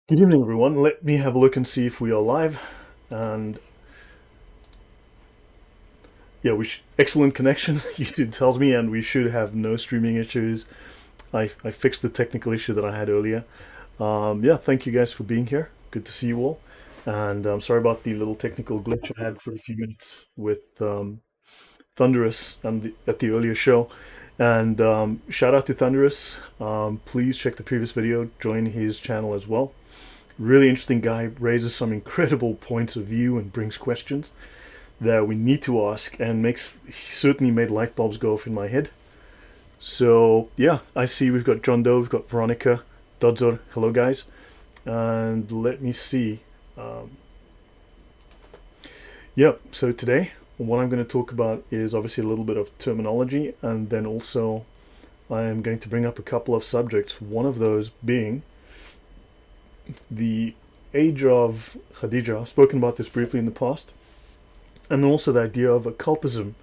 Good evening, everyone. Let me have a look and see if we are live. And yeah, excellent connection. YouTube tells me, and we should have no streaming issues. I fixed the technical issue that I had earlier. Yeah, thank you guys for being here. Good to see you all. And I'm sorry about the little technical glitch I had for a few minutes with Thunderous and at the earlier show. And shout out to Thunderous. Please check the previous video. Join his channel as well. Really interesting guy, raises some incredible points of view and brings questions that we need to ask, and he certainly made light bulbs go off in my head. So yeah, I see we've got John Doe, we've got Veronica, Dodzor, hello guys. And let me see. Yeah, so today what I'm going to talk about is obviously a little bit of terminology, and then also I am going to bring up a couple of subjects, one of those being the age of Khadija. I've spoken about this briefly in the past. And also the idea of occultism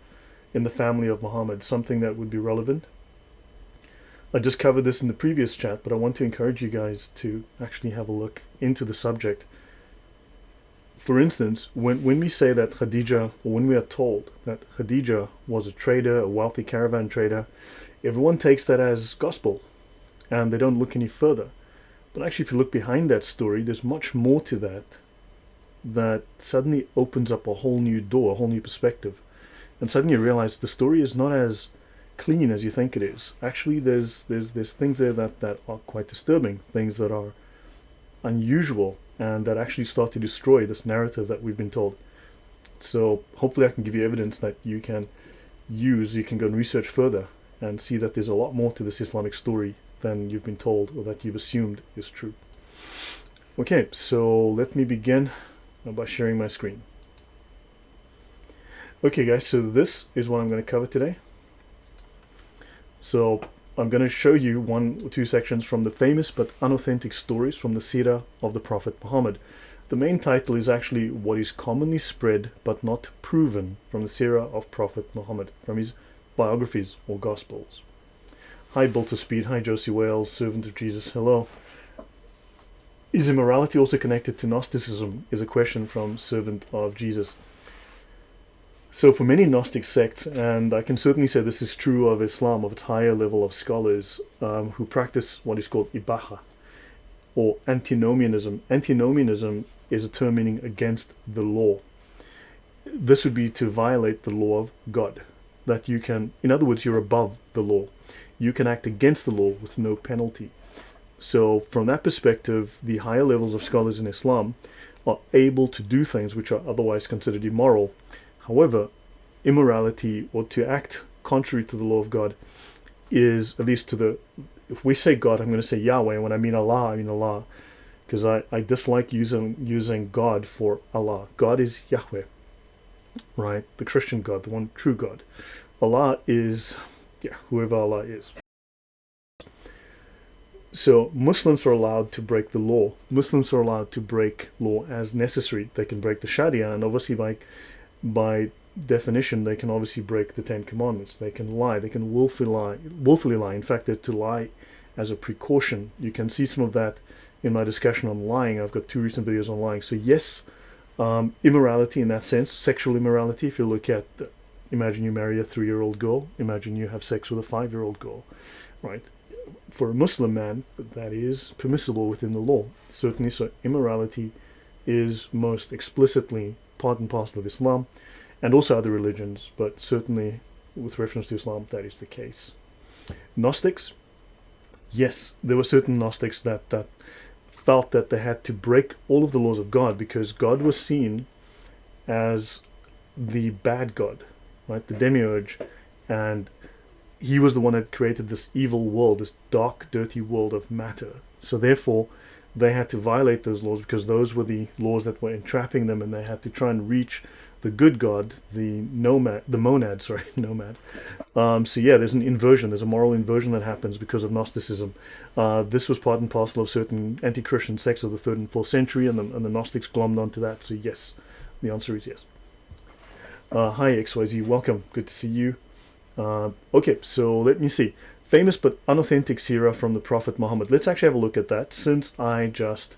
in the family of Muhammad, something that would be relevant. I just covered this in the previous chat, but I want to encourage you guys to actually have a look into the subject. For instance, when we say that Khadija, or when we are told that Khadija was a trader, a wealthy caravan trader, everyone takes that as gospel, and they don't look any further. But actually, if you look behind that story, there's much more to that suddenly opens up a whole new door, a whole new perspective. And suddenly you realize the story is not as clean as you think it is. Actually, there's things there that are quite disturbing, things that are unusual, and that actually start to destroy this narrative that we've been told. So hopefully I can give you evidence that you can use, you can go and research further and see that there's a lot more to this Islamic story than you've been told or that you've assumed is true. Okay, so let me begin by sharing my screen. Okay guys, so this is what I'm going to cover today. So I'm going to show you one or two sections from the famous but unauthentic stories from the Seerah of the Prophet Muhammad. The main title is actually what is commonly spread but not proven from the Seerah of Prophet Muhammad, from his biographies or Gospels. Hi Built to Speed, hi Josie Wales, Servant of Jesus, hello. Is immorality also connected to Gnosticism, is a question from Servant of Jesus. So for many Gnostic sects, and I can certainly say this is true of Islam, of its higher level of scholars who practice what is called ibaha, or antinomianism. Antinomianism is a term meaning against the law. This would be to violate the law of God. That you can, in other words, you're above the law. You can act against the law with no penalty. So from that perspective, the higher levels of scholars in Islam are able to do things which are otherwise considered immoral. However, immorality, or to act contrary to the law of God, is, at least to the, if we say God, I'm going to say Yahweh, and when I mean Allah, I mean Allah, because I dislike using God for Allah. God is Yahweh, right? The Christian God, the one true God. Allah is, yeah, whoever Allah is. So Muslims are allowed to break the law. Muslims are allowed to break law as necessary. They can break the Sharia, and obviously by definition, they can obviously break the Ten Commandments. They can lie. They can willfully lie. In fact, they're to lie as a precaution. You can see some of that in my discussion on lying. I've got two recent videos on lying. So yes, immorality in that sense, sexual immorality. If you look at, imagine you marry a 3-year-old girl. Imagine you have sex with a 5-year-old girl, right? For a Muslim man, that is permissible within the law. Certainly, so immorality is most explicitly part and parcel of Islam and also other religions, but certainly with reference to Islam, that is the case. Gnostics, yes, there were certain Gnostics that felt that they had to break all of the laws of God because God was seen as the bad God, right? The demiurge, and he was the one that created this evil world, this dark, dirty world of matter. So therefore, they had to violate those laws because those were the laws that were entrapping them, and they had to try and reach the good God, the monad. So yeah, there's an inversion, there's a moral inversion that happens because of Gnosticism. This was part and parcel of certain anti-Christian sects of the 3rd and 4th century, and the Gnostics glommed onto that. So yes, the answer is yes. Hi XYZ, welcome, good to see you. Okay, so let me see. Famous but unauthentic seerah from the Prophet Muhammad. Let's actually have a look at that, since I just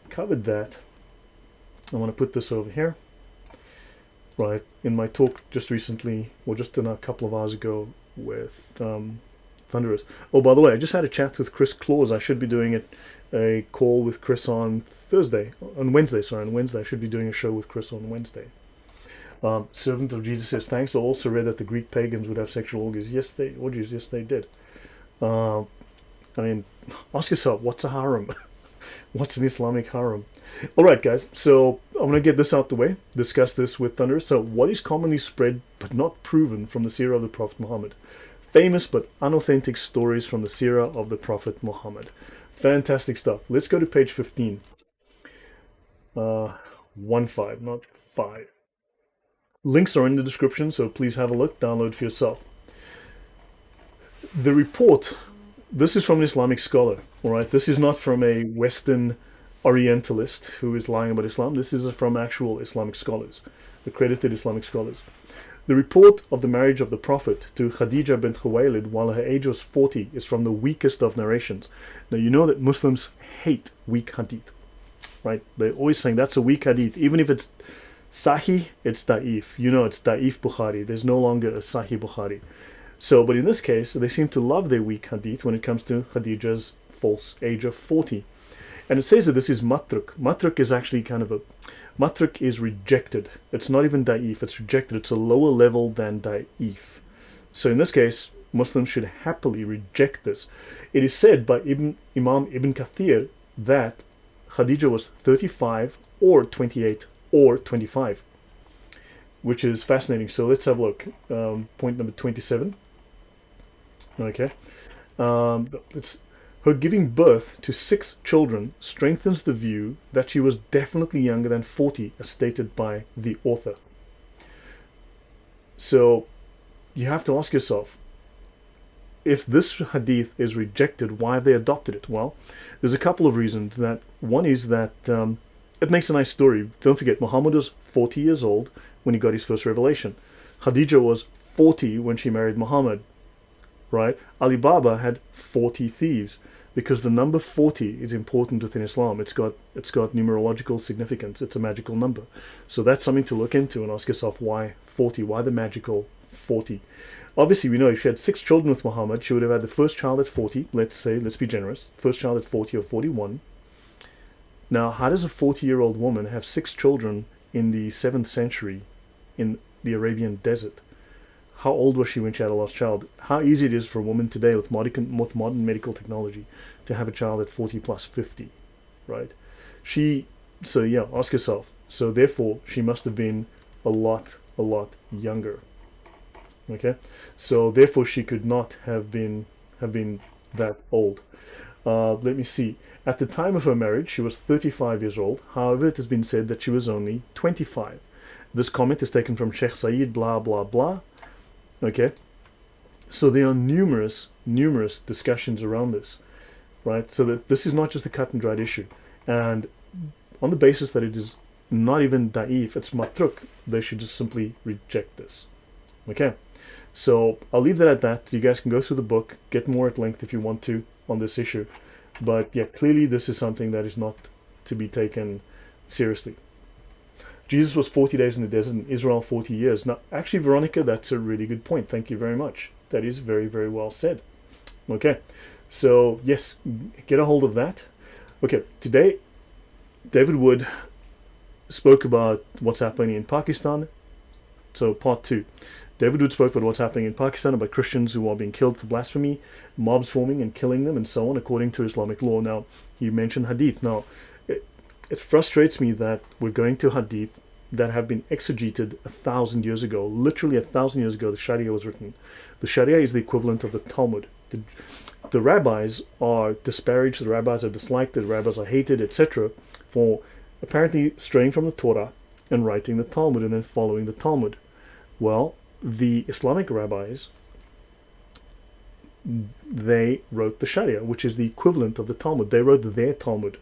covered that, I want to put this over here. Right, in my talk just recently, or just in a couple of hours ago with Thunderous. Oh, by the way, I just had a chat with Chris Claus. I should be doing a call with Chris on Wednesday. I should be doing a show with Chris on Wednesday. Servant of Jesus says, thanks. I also read that the Greek pagans would have sexual orgies. Yes, they did. I mean, ask yourself, what's a harem? What's an Islamic harem? All right, guys. So I'm going to get this out the way. Discuss this with Thunder. So what is commonly spread but not proven from the Seerah of the Prophet Muhammad? Famous but unauthentic stories from the Seerah of the Prophet Muhammad. Fantastic stuff. Let's go to page 15. 1-5, not 5. Links are in the description, so please have a look. Download for yourself. The report, this is from an Islamic scholar. All right, this is not from a Western Orientalist who is lying about Islam. This is from actual Islamic scholars, accredited Islamic scholars. The report of the marriage of the Prophet to Khadija bint Khuwaylid while her age was 40 is from the weakest of narrations. Now, you know that Muslims hate weak hadith, right? They're always saying that's a weak hadith. Even if it's Sahih, it's Da'if. You know, it's Da'if Bukhari. There's no longer a Sahih Bukhari. So, but in this case, they seem to love their weak hadith when it comes to Khadija's false age of 40. And it says that this is matruk. Matruk is actually matruk is rejected. It's not even da'if, it's rejected. It's a lower level than da'if. So in this case, Muslims should happily reject this. It is said by Imam Ibn Kathir that Khadija was 35 or 28 or 25, which is fascinating. So let's have a look. Point number 27. Okay. Her giving birth to 6 children strengthens the view that she was definitely younger than 40, as stated by the author. So you have to ask yourself, if this hadith is rejected, why have they adopted it? Well, there's a couple of reasons. That one is that it makes a nice story. Don't forget, Muhammad was 40 years old when he got his first revelation. Khadija was 40 when she married Muhammad. Right? Ali Baba had 40 thieves, because the number 40 is important within Islam. It's got numerological significance. It's a magical number. So that's something to look into and ask yourself, why 40? Why the magical 40? Obviously, we know if she had 6 children with Muhammad, she would have had the first child at 40. Let's be generous. First child at 40 or 41. Now, how does a 40-year-old woman have 6 children in the 7th century in the Arabian desert? How old was she when she had a lost child? How easy it is for a woman today with modern medical technology to have a child at 40 plus 50, right? So yeah, ask yourself. So therefore, she must have been a lot younger. Okay, so therefore she could not have been that old. Let me see. At the time of her marriage, she was 35 years old. However, it has been said that she was only 25. This comment is taken from Sheikh Saeed blah blah blah. Okay, so there are numerous discussions around this, right? So that this is not just a cut and dried issue, and on the basis that it is not even da'if, it's matruk, they should just simply reject this. Okay, so I'll leave that at that. You guys can go through the book, get more at length if you want to on this issue, but yeah, clearly this is something that is not to be taken seriously. Jesus was 40 days in the desert, in Israel 40 years. Now, actually, Veronica, that's a really good point. Thank you very much. That is very, very well said. Okay, so yes, get a hold of that. Okay, today, David Wood spoke about what's happening in Pakistan. So part 2. David Wood spoke about what's happening in Pakistan, about Christians who are being killed for blasphemy, mobs forming and killing them, and so on, according to Islamic law. Now, he mentioned hadith. Now, it frustrates me that we're going to hadith that have been exegeted 1,000 years ago. Literally 1,000 years ago, the Sharia was written. The Sharia is the equivalent of the Talmud. The rabbis are disparaged, the rabbis are disliked, the rabbis are hated, etc., for apparently straying from the Torah and writing the Talmud and then following the Talmud. Well, the Islamic rabbis, they wrote the Sharia, which is the equivalent of the Talmud. They wrote their Talmud.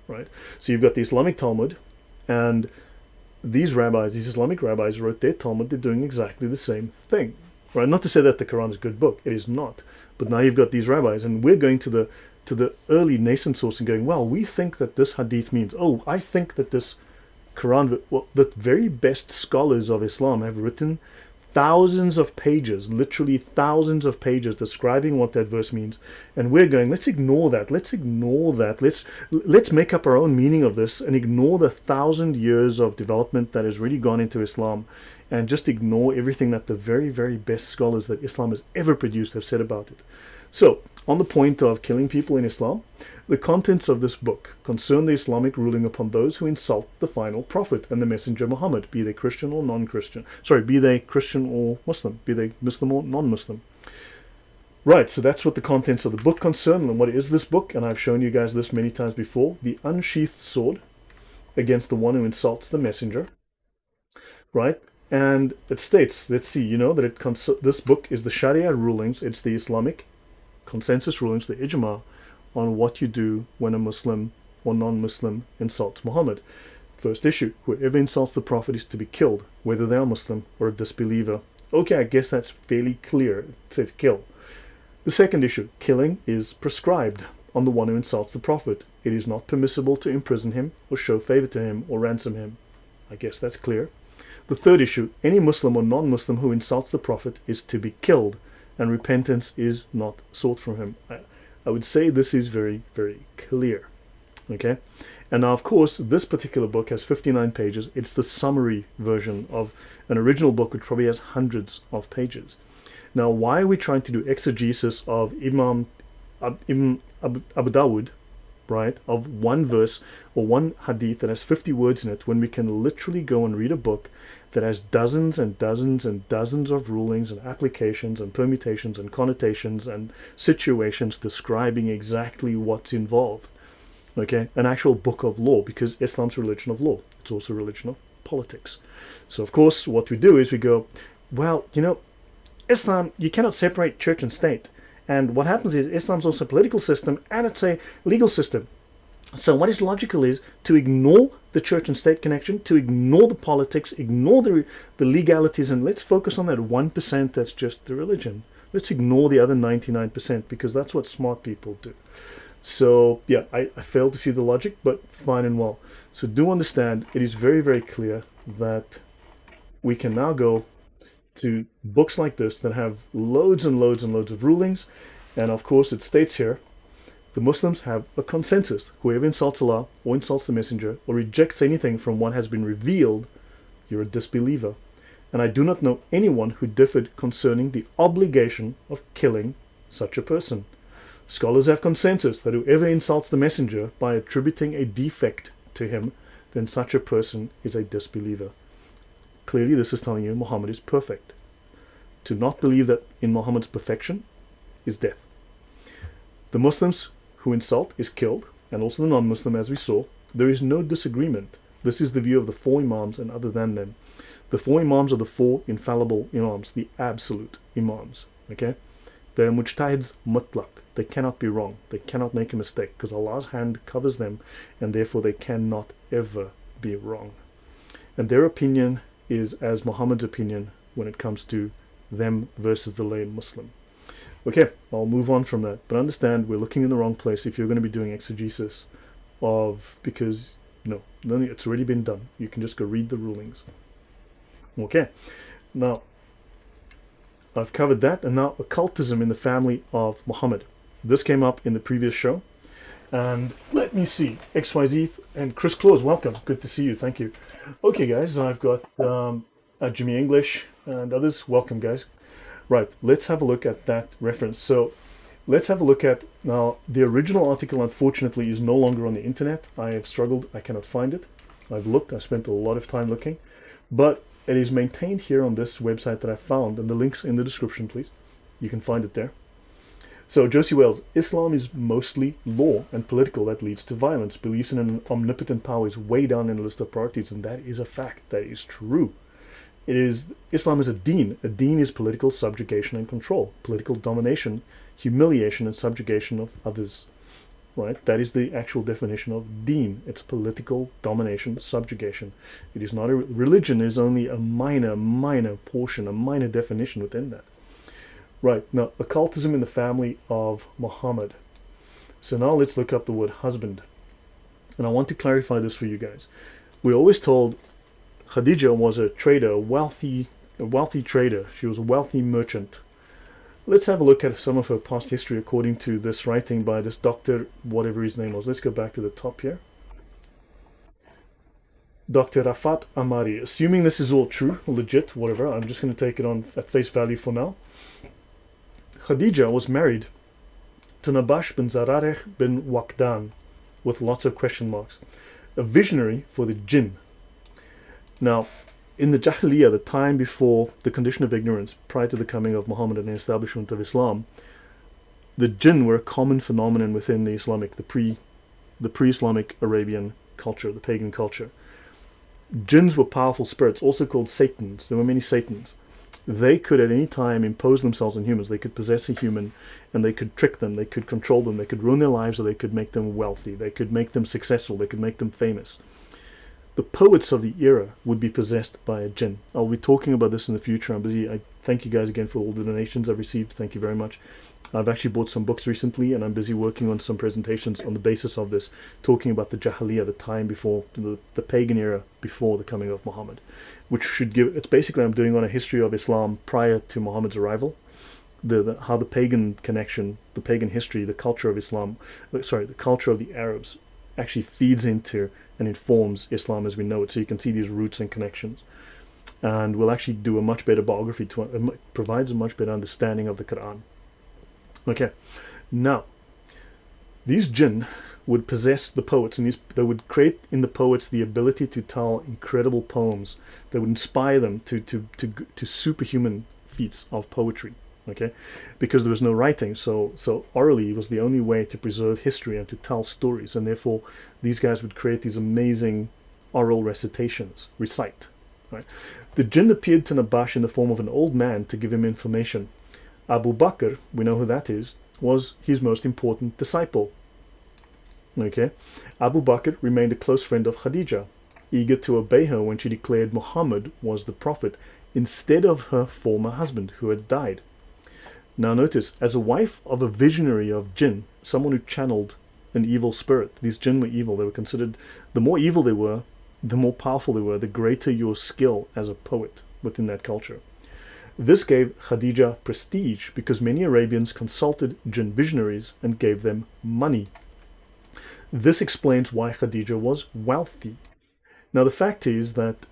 Right, so you've got the Islamic Talmud, and these Islamic rabbis wrote their Talmud. They're doing exactly the same thing, right? Not to say that the Quran is a good book, it is not. But now you've got these rabbis, and we're going to to the early nascent source and going, well, we think that this hadith means, oh, I think that this Quran, well, the very best scholars of Islam have written thousands of pages, literally thousands of pages describing what that verse means, and we're going, let's ignore that, let's make up our own meaning of this and ignore the 1,000 years of development that has really gone into Islam, and just ignore everything that the very, very best scholars that Islam has ever produced have said about it. So, on the point of killing people in Islam, the contents of this book concern the Islamic ruling upon those who insult the final prophet and the messenger Muhammad, be they Christian or non-Christian. Sorry, be they Christian or Muslim, be they Muslim or non-Muslim. Right, so that's what the contents of the book concern. And what is this book? And I've shown you guys this many times before. The unsheathed sword against the one who insults the messenger. Right? And it states, let's see, you know, that this book is the Sharia rulings, it's the Islamic consensus rulings, the ijma, on what you do when a Muslim or non-Muslim insults Muhammad. First issue, whoever insults the Prophet is to be killed, whether they are Muslim or a disbeliever. Okay, I guess that's fairly clear. It says kill. The second issue, killing is prescribed on the one who insults the Prophet. It is not permissible to imprison him or show favor to him or ransom him. I guess that's clear. The third issue, any Muslim or non-Muslim who insults the Prophet is to be killed, and repentance is not sought from him. I would say this is very, very clear. Okay? And now, of course, this particular book has 59 pages. It's the summary version of an original book which probably has hundreds of pages. Now, why are we trying to do exegesis of Imam Abu Dawud, right, of one verse or one hadith that has 50 words in it, when we can literally go and read a book that has dozens and dozens and dozens of rulings and applications and permutations and connotations and situations describing exactly what's involved? Okay, an actual book of law, because Islam's a religion of law. It's also a religion of politics. So, of course, what we do is we go, well, you know, Islam, you cannot separate church and state. And what happens is Islam's also a political system and it's a legal system. So what is logical is to ignore the church and state connection, to ignore the politics, ignore the legalities, and let's focus on that 1% that's just the religion. Let's ignore the other 99% because that's what smart people do. So yeah, I failed to see the logic, but fine and well. So do understand, it is very, very clear that we can now go to books like this that have loads and loads and loads of rulings. And of course it states here, the Muslims have a consensus. Whoever insults Allah or insults the messenger or rejects anything from what has been revealed, you're a disbeliever. And I do not know anyone who differed concerning the obligation of killing such a person. Scholars have consensus that whoever insults the messenger by attributing a defect to him, then such a person is a disbeliever. Clearly this is telling you Muhammad is perfect. To not believe that in Muhammad's perfection is death. The Muslims who insult is killed, and also the non-Muslim, as we saw. There is no disagreement. This is the view of the four Imams and other than them. The four Imams are the four infallible Imams, the absolute Imams. Okay? They're mujtahids mutlaq. They cannot be wrong. They cannot make a mistake because Allah's hand covers them, and therefore they cannot ever be wrong. And their opinion is as Muhammad's opinion when it comes to them versus the lay Muslim. Okay, I'll move on from that. But understand, we're looking in the wrong place if you're going to be doing exegesis of, because, no, it's already been done. You can just go read the rulings. Okay, now, I've covered that, and now occultism in the family of Muhammad. This came up in the previous show. And let me see, XYZ and Chris Claus, welcome. Good to see you, thank you. Okay, guys, I've got Jimmy English and others. Welcome, guys. Right, let's have a look at that reference. So let's have a look at, now the original article unfortunately is no longer on the internet. I have struggled, I cannot find it. I've looked, I spent a lot of time looking, but it is maintained here on this website that I found, and the link's in the description, please. You can find it there. So Josie Wells, Islam is mostly law and political that leads to violence. Beliefs in an omnipotent power is way down in the list of priorities, and that is a fact, that is true. Islam is a deen. A deen is political subjugation and control, political domination, humiliation and subjugation of others. Right? That is the actual definition of deen. It's political domination, subjugation. It is not a religion. Is only a minor portion, a minor definition within that. Right, now occultism in the family of Muhammad. So now let's look up the word husband. And I want to clarify this for you guys. We're always told Khadija was a trader, a wealthy trader. She was a wealthy merchant. Let's have a look at some of her past history according to this writing by this doctor, whatever his name was. Let's go back to the top here. Dr. Rafat Amari. Assuming this is all true, legit, whatever, I'm just going to take it on at face value for now. Khadija was married to Nabash bin Zarareh bin Waqdan, with lots of question marks, a visionary for the jinn. Now, in the Jahiliyyah, the time before the condition of ignorance, prior to the coming of Muhammad and the establishment of Islam, the jinn were a common phenomenon within the Islamic, the pre-Islamic Arabian culture, the pagan culture. Jinns were powerful spirits, also called Satans. There were many Satans. They could at any time impose themselves on humans. They could possess a human and they could trick them, they could control them, they could ruin their lives, or they could make them wealthy, they could make them successful, they could make them famous. The poets of the era would be possessed by a jinn. I'll be talking about this in the future. I'm busy. I thank you guys again for all the donations I've received. Thank you very much. I've actually bought some books recently, and I'm busy working on some presentations on the basis of this, talking about the Jahiliyyah, the time before, the pagan era before the coming of Muhammad, which should give, it's basically I'm doing on a history of Islam prior to Muhammad's arrival, how the pagan connection, the pagan history, the culture of Islam, the culture of the Arabs actually feeds into and informs Islam as we know it. So you can see these roots and connections. And we'll actually do a much better biography, provides a much better understanding of the Quran. Okay, now, these jinn would possess the poets, and they would create in the poets the ability to tell incredible poems that would inspire them to superhuman feats of poetry. Okay, because there was no writing, so orally was the only way to preserve history and to tell stories, and therefore these guys would create these amazing oral recitations, recite. Right? The jinn appeared to Nabash in the form of an old man to give him information. Abu Bakr, we know who that is, was his most important disciple. Okay, Abu Bakr remained a close friend of Khadija, eager to obey her when she declared Muhammad was the prophet instead of her former husband who had died. Now notice, as a wife of a visionary of jinn, someone who channeled an evil spirit, these jinn were evil. They were considered, the more evil they were, the more powerful they were, the greater your skill as a poet within that culture. This gave Khadija prestige because many Arabians consulted jinn visionaries and gave them money. This explains why Khadija was wealthy. Now the fact is that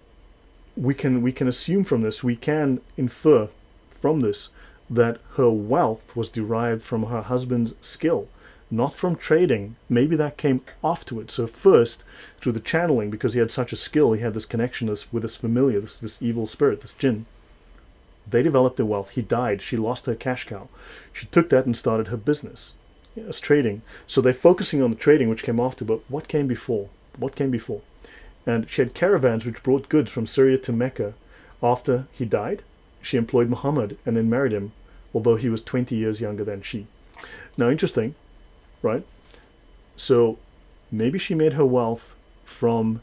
we can assume from this, we can infer from this that her wealth was derived from her husband's skill, not from trading. Maybe that came afterwards. So first, through the channeling, because he had such a skill, he had this connection with this familiar, this evil spirit, this jinn. They developed their wealth. He died. She lost her cash cow. She took that and started her business. Yes, trading. So they're focusing on the trading, which came after, but what came before? What came before? And she had caravans which brought goods from Syria to Mecca. After he died, she employed Muhammad and then married him, although he was 20 years younger than she. Now, interesting, right? So maybe she made her wealth from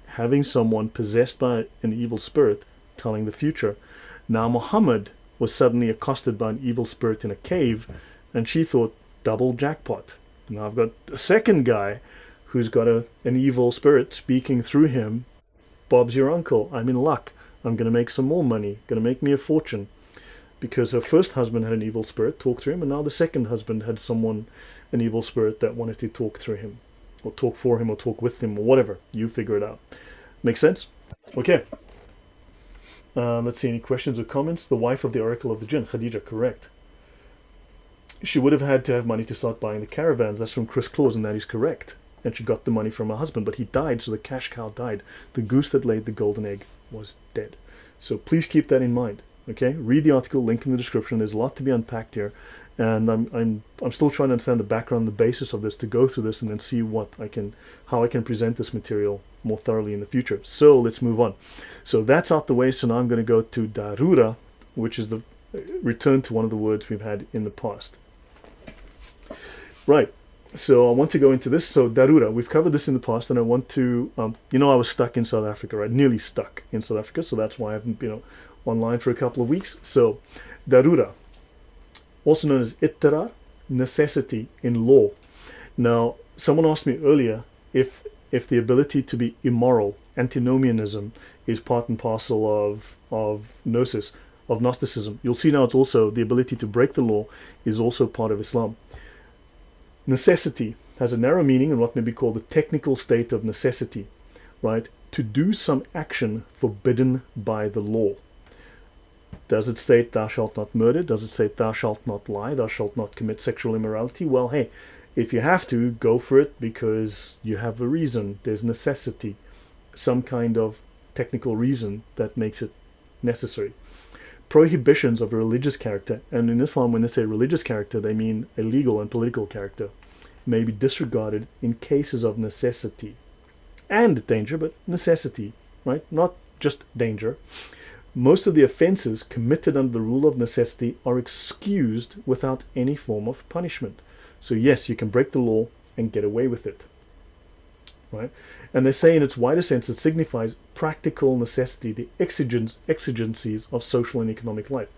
having someone possessed by an evil spirit telling the future. Now Muhammad was suddenly accosted by an evil spirit in a cave, and she thought, double jackpot. Now I've got a second guy who's got an evil spirit speaking through him. Bob's your uncle. I'm in luck. I'm going to make some more money. Going to make me a fortune. Because her first husband had an evil spirit talk through him, and now the second husband had an evil spirit that wanted to talk through him, or talk for him, or talk with him, or whatever. You figure it out. Make sense? Okay. Let's see, any questions or comments? The wife of the Oracle of the Jinn, Khadija, correct. She would have had to have money to start buying the caravans. That's from Chris Claus, and that is correct. And she got the money from her husband, but he died, so the cash cow died. The goose that laid the golden egg was dead. So please keep that in mind. Okay, read the article, link in the description. There's a lot to be unpacked here, and I'm still trying to understand the background, the basis of this, to go through this and then see how I can present this material more thoroughly in the future. So let's move on. So that's out the way. So now I'm going to go to Darura, which is the return to one of the words we've had in the past. Right. So I want to go into this. So Darura, we've covered this in the past, and I want to, I was stuck in South Africa, right? Nearly stuck in South Africa. So that's why I haven't been online for a couple of weeks. So Darura, also known as Ittirar, necessity in law. Now, someone asked me earlier if the ability to be immoral, antinomianism, is part and parcel of gnosis, of Gnosticism. You'll see now it's also the ability to break the law is also part of Islam. Necessity has a narrow meaning in what may be called the technical state of necessity, right? To do some action forbidden by the law. Does it state thou shalt not murder? Does it state thou shalt not lie? Thou shalt not commit sexual immorality? Well, hey, if you have to, go for it because you have a reason. There's necessity, some kind of technical reason that makes it necessary. Prohibitions of a religious character, and in Islam when they say religious character they mean a legal and political character, may be disregarded in cases of necessity and danger, but necessity, right? Not just danger. Most of the offenses committed under the rule of necessity are excused without any form of punishment. So yes, you can break the law and get away with it, right? And they say in its wider sense it signifies practical necessity, the exigencies of social and economic life.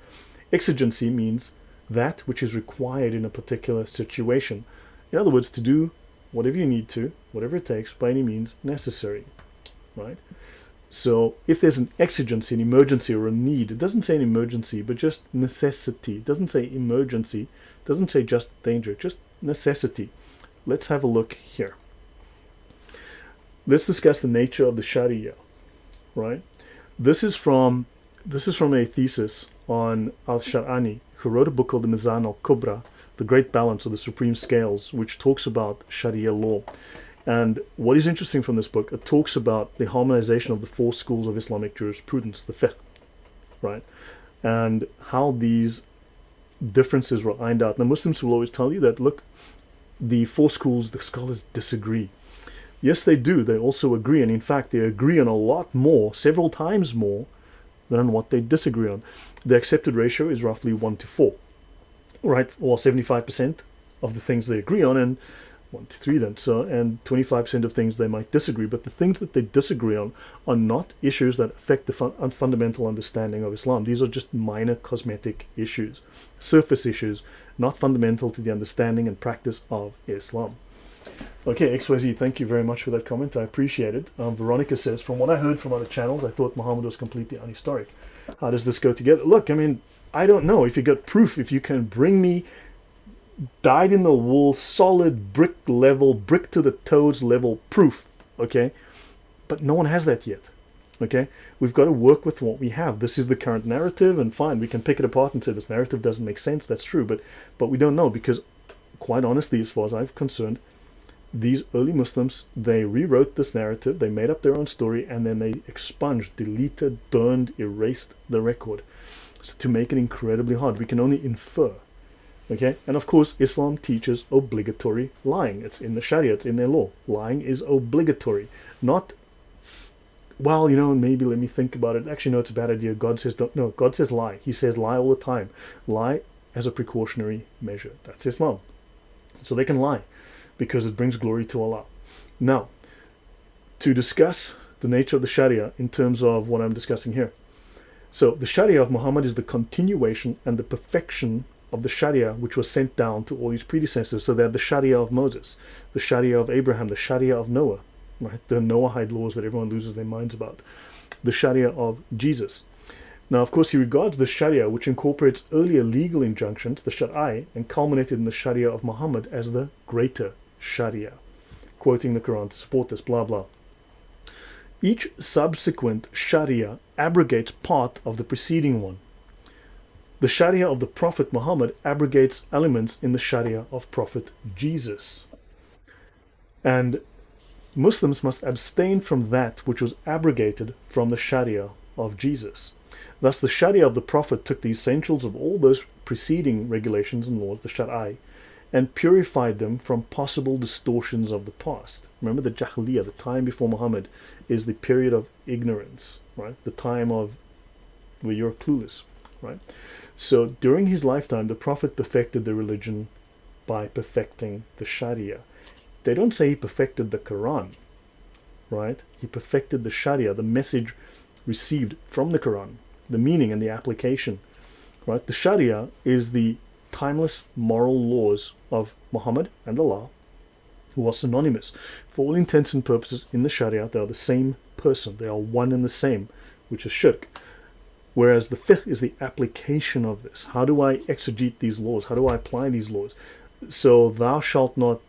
Exigency means that which is required in a particular situation. In other words, to do whatever you need to, whatever it takes, by any means necessary, right? So if there's an exigency, an emergency or a need, it doesn't say an emergency, but just necessity. It doesn't say emergency, it doesn't say just danger, just necessity. Let's have a look here. Let's discuss the nature of the Sharia, right? This is from a thesis on Al-Shar'ani, who wrote a book called the Mizan al-Kubra, the Great Balance, or the Supreme Scales, which talks about Sharia law. And what is interesting from this book, it talks about the harmonization of the four schools of Islamic jurisprudence, the fiqh, right? And how these differences were ironed out. Now, Muslims will always tell you that, look, the four schools, the scholars disagree. Yes, they do. They also agree. And in fact, they agree on a lot more, several times more, than on what they disagree on. The accepted ratio is roughly 1 to 4, right? Or 75% of the things they agree on, and 1 to 3 then. So, and 25% of things they might disagree. But the things that they disagree on are not issues that affect the fundamental understanding of Islam. These are just minor cosmetic issues, surface issues, not fundamental to the understanding and practice of Islam. Okay, XYZ, thank you very much for that comment. I appreciate it. Veronica says, from what I heard from other channels, I thought Muhammad was completely unhistoric. How does this go together? Look, I mean, I don't know. If you got proof, if you can bring me dyed in the wool, solid brick level, brick to the toes level proof, okay? But no one has that yet, okay? We've got to work with what we have. This is the current narrative, and fine, we can pick it apart and say this narrative doesn't make sense. That's true, but we don't know, because quite honestly, as far as I'm concerned, these early Muslims, they rewrote this narrative, they made up their own story, and then they expunged, deleted, burned, erased the record, so to make it incredibly hard. We can only infer. Okay, and of course, Islam teaches obligatory lying. It's in the Sharia, it's in their law. Lying is obligatory. Not, well, you know, maybe let me think about it. Actually, no, it's a bad idea. God says don't. No, God says lie. He says lie all the time. Lie as a precautionary measure. That's Islam. So they can lie because it brings glory to Allah. Now, to discuss the nature of the Sharia in terms of what I'm discussing here. So the Sharia of Muhammad is the continuation and the perfection of the Sharia which was sent down to all his predecessors. So they're the Sharia of Moses, the Sharia of Abraham, the Sharia of Noah, right? The Noahide laws that everyone loses their minds about. The Sharia of Jesus. Now, of course, he regards the Sharia, which incorporates earlier legal injunctions, the Shar'i, and culminated in the Sharia of Muhammad as the greater Sharia, quoting the Quran to support this, blah, blah. Each subsequent Sharia abrogates part of the preceding one. The Sharia of the Prophet Muhammad abrogates elements in the Sharia of Prophet Jesus. And Muslims must abstain from that which was abrogated from the Sharia of Jesus. Thus, the Sharia of the Prophet took the essentials of all those preceding regulations and laws, the Shar'i, and purified them from possible distortions of the past. Remember, the Jahiliyyah, the time before Muhammad, is the period of ignorance, right? The time of where you're clueless, right? So during his lifetime, the Prophet perfected the religion by perfecting the Sharia. They don't say he perfected the Quran, right? He perfected the Sharia, the message received from the Quran, the meaning and the application, right? The Sharia is the timeless moral laws of Muhammad and Allah, who are synonymous. For all intents and purposes in the Sharia, they are the same person. They are one and the same, which is shirk. Whereas the fiqh is the application of this. How do I exegete these laws? How do I apply these laws? So thou shalt not,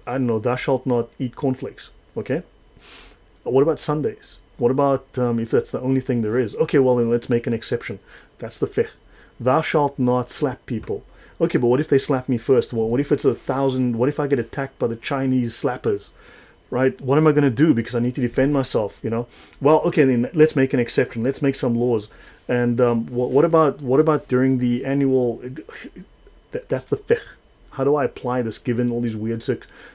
I don't know, thou shalt not eat cornflakes. Okay? What about Sundays? What about if that's the only thing there is? Okay, well then let's make an exception. That's the fiqh. Thou shalt not slap people. Okay, but what if they slap me first? Well, what if it's 1,000? What if I get attacked by the Chinese slappers? Right? What am I going to do? Because I need to defend myself. Well, okay, then let's make an exception. Let's make some laws. And what about during the annual? That's the fiqh. How do I apply this given all these weird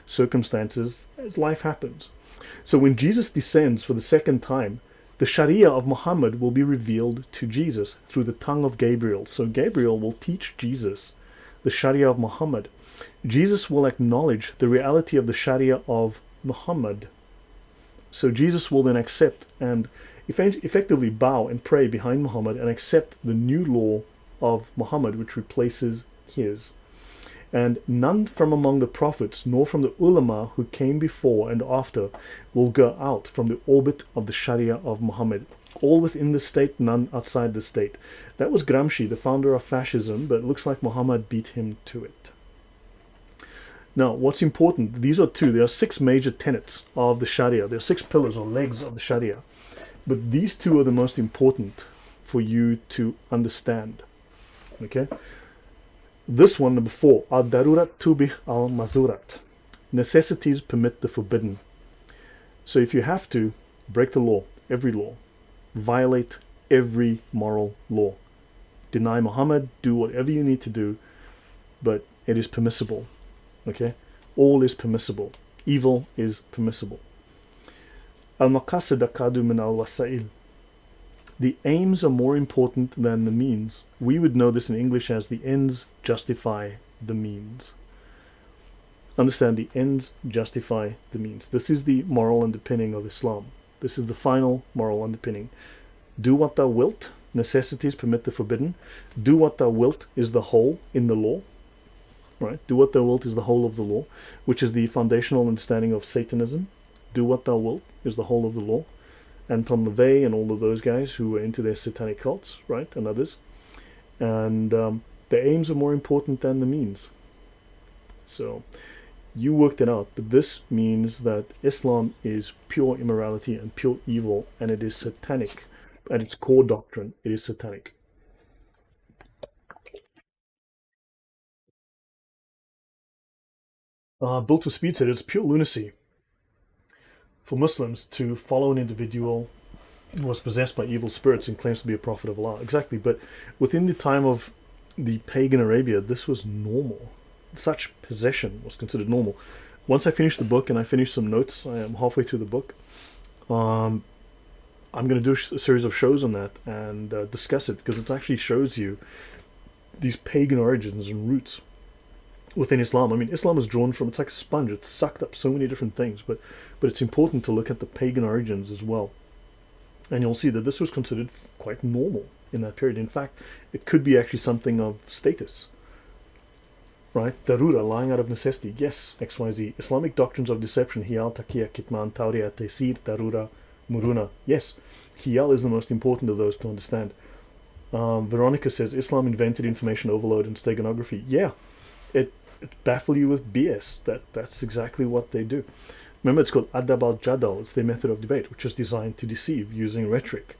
circumstances as life happens? So when Jesus descends for the second time, the Sharia of Muhammad will be revealed to Jesus through the tongue of Gabriel. So Gabriel will teach Jesus the Sharia of Muhammad. Jesus will acknowledge the reality of the Sharia of Muhammad. So Jesus will then accept and effectively bow and pray behind Muhammad and accept the new law of Muhammad, which replaces his. And none from among the prophets, nor from the ulama who came before and after, will go out from the orbit of the Sharia of Muhammad. All within the state, none outside the state. That was Gramsci, the founder of fascism, but it looks like Muhammad beat him to it. Now, what's important, there are 6 major tenets of the Sharia. There are 6 pillars or legs of the Sharia. But these 2 are the most important for you to understand. Okay? This one, number 4, Al-Darurat tubih al-Mazurat. Necessities permit the forbidden. So if you have to, break the law, every law. Violate every moral law. Deny Muhammad, do whatever you need to do, but it is permissible. Okay? All is permissible. Evil is permissible. Al-Maqasid akadu min al-Wasail. The aims are more important than the means. We would know this in English as the ends justify the means. Understand, the ends justify the means. This is the moral underpinning of Islam. This is the final moral underpinning. Do what thou wilt. Necessities permit the forbidden. Do what thou wilt is the whole in the law. Right? Do what thou wilt is the whole of the law, which is the foundational understanding of Satanism. Do what thou wilt is the whole of the law. Anton LaVey and all of those guys who were into their satanic cults, right, and others. And the aims are more important than the means. So you worked it out, but this means that Islam is pure immorality and pure evil, and it is satanic. At its core doctrine, it is satanic. Built to Speed said it's pure lunacy for Muslims to follow an individual who was possessed by evil spirits and claims to be a prophet of Allah. Exactly, but within the time of the pagan Arabia, this was normal. Such possession was considered normal. Once I finished the book and I finished some notes, I am halfway through the book. I'm going to do a series of shows on that and discuss it, because it actually shows you these pagan origins and roots within Islam. I mean, Islam is drawn from, it's like a sponge. It's sucked up so many different things, but it's important to look at the pagan origins as well. And you'll see that this was considered quite normal in that period. In fact, it could be actually something of status. Right? Darura, lying out of necessity. Yes, XYZ. Islamic doctrines of deception. Hiyal, Taqiyya, Kitman, Tawriya, Taysir, Darura, Muruna. Yes, Hiyal is the most important of those to understand. Veronica says, Islam invented information overload and steganography. Yeah, it baffle you with BS. That's exactly what they do. Remember, it's called Adab al-Jadal. It's their method of debate, which is designed to deceive using rhetoric,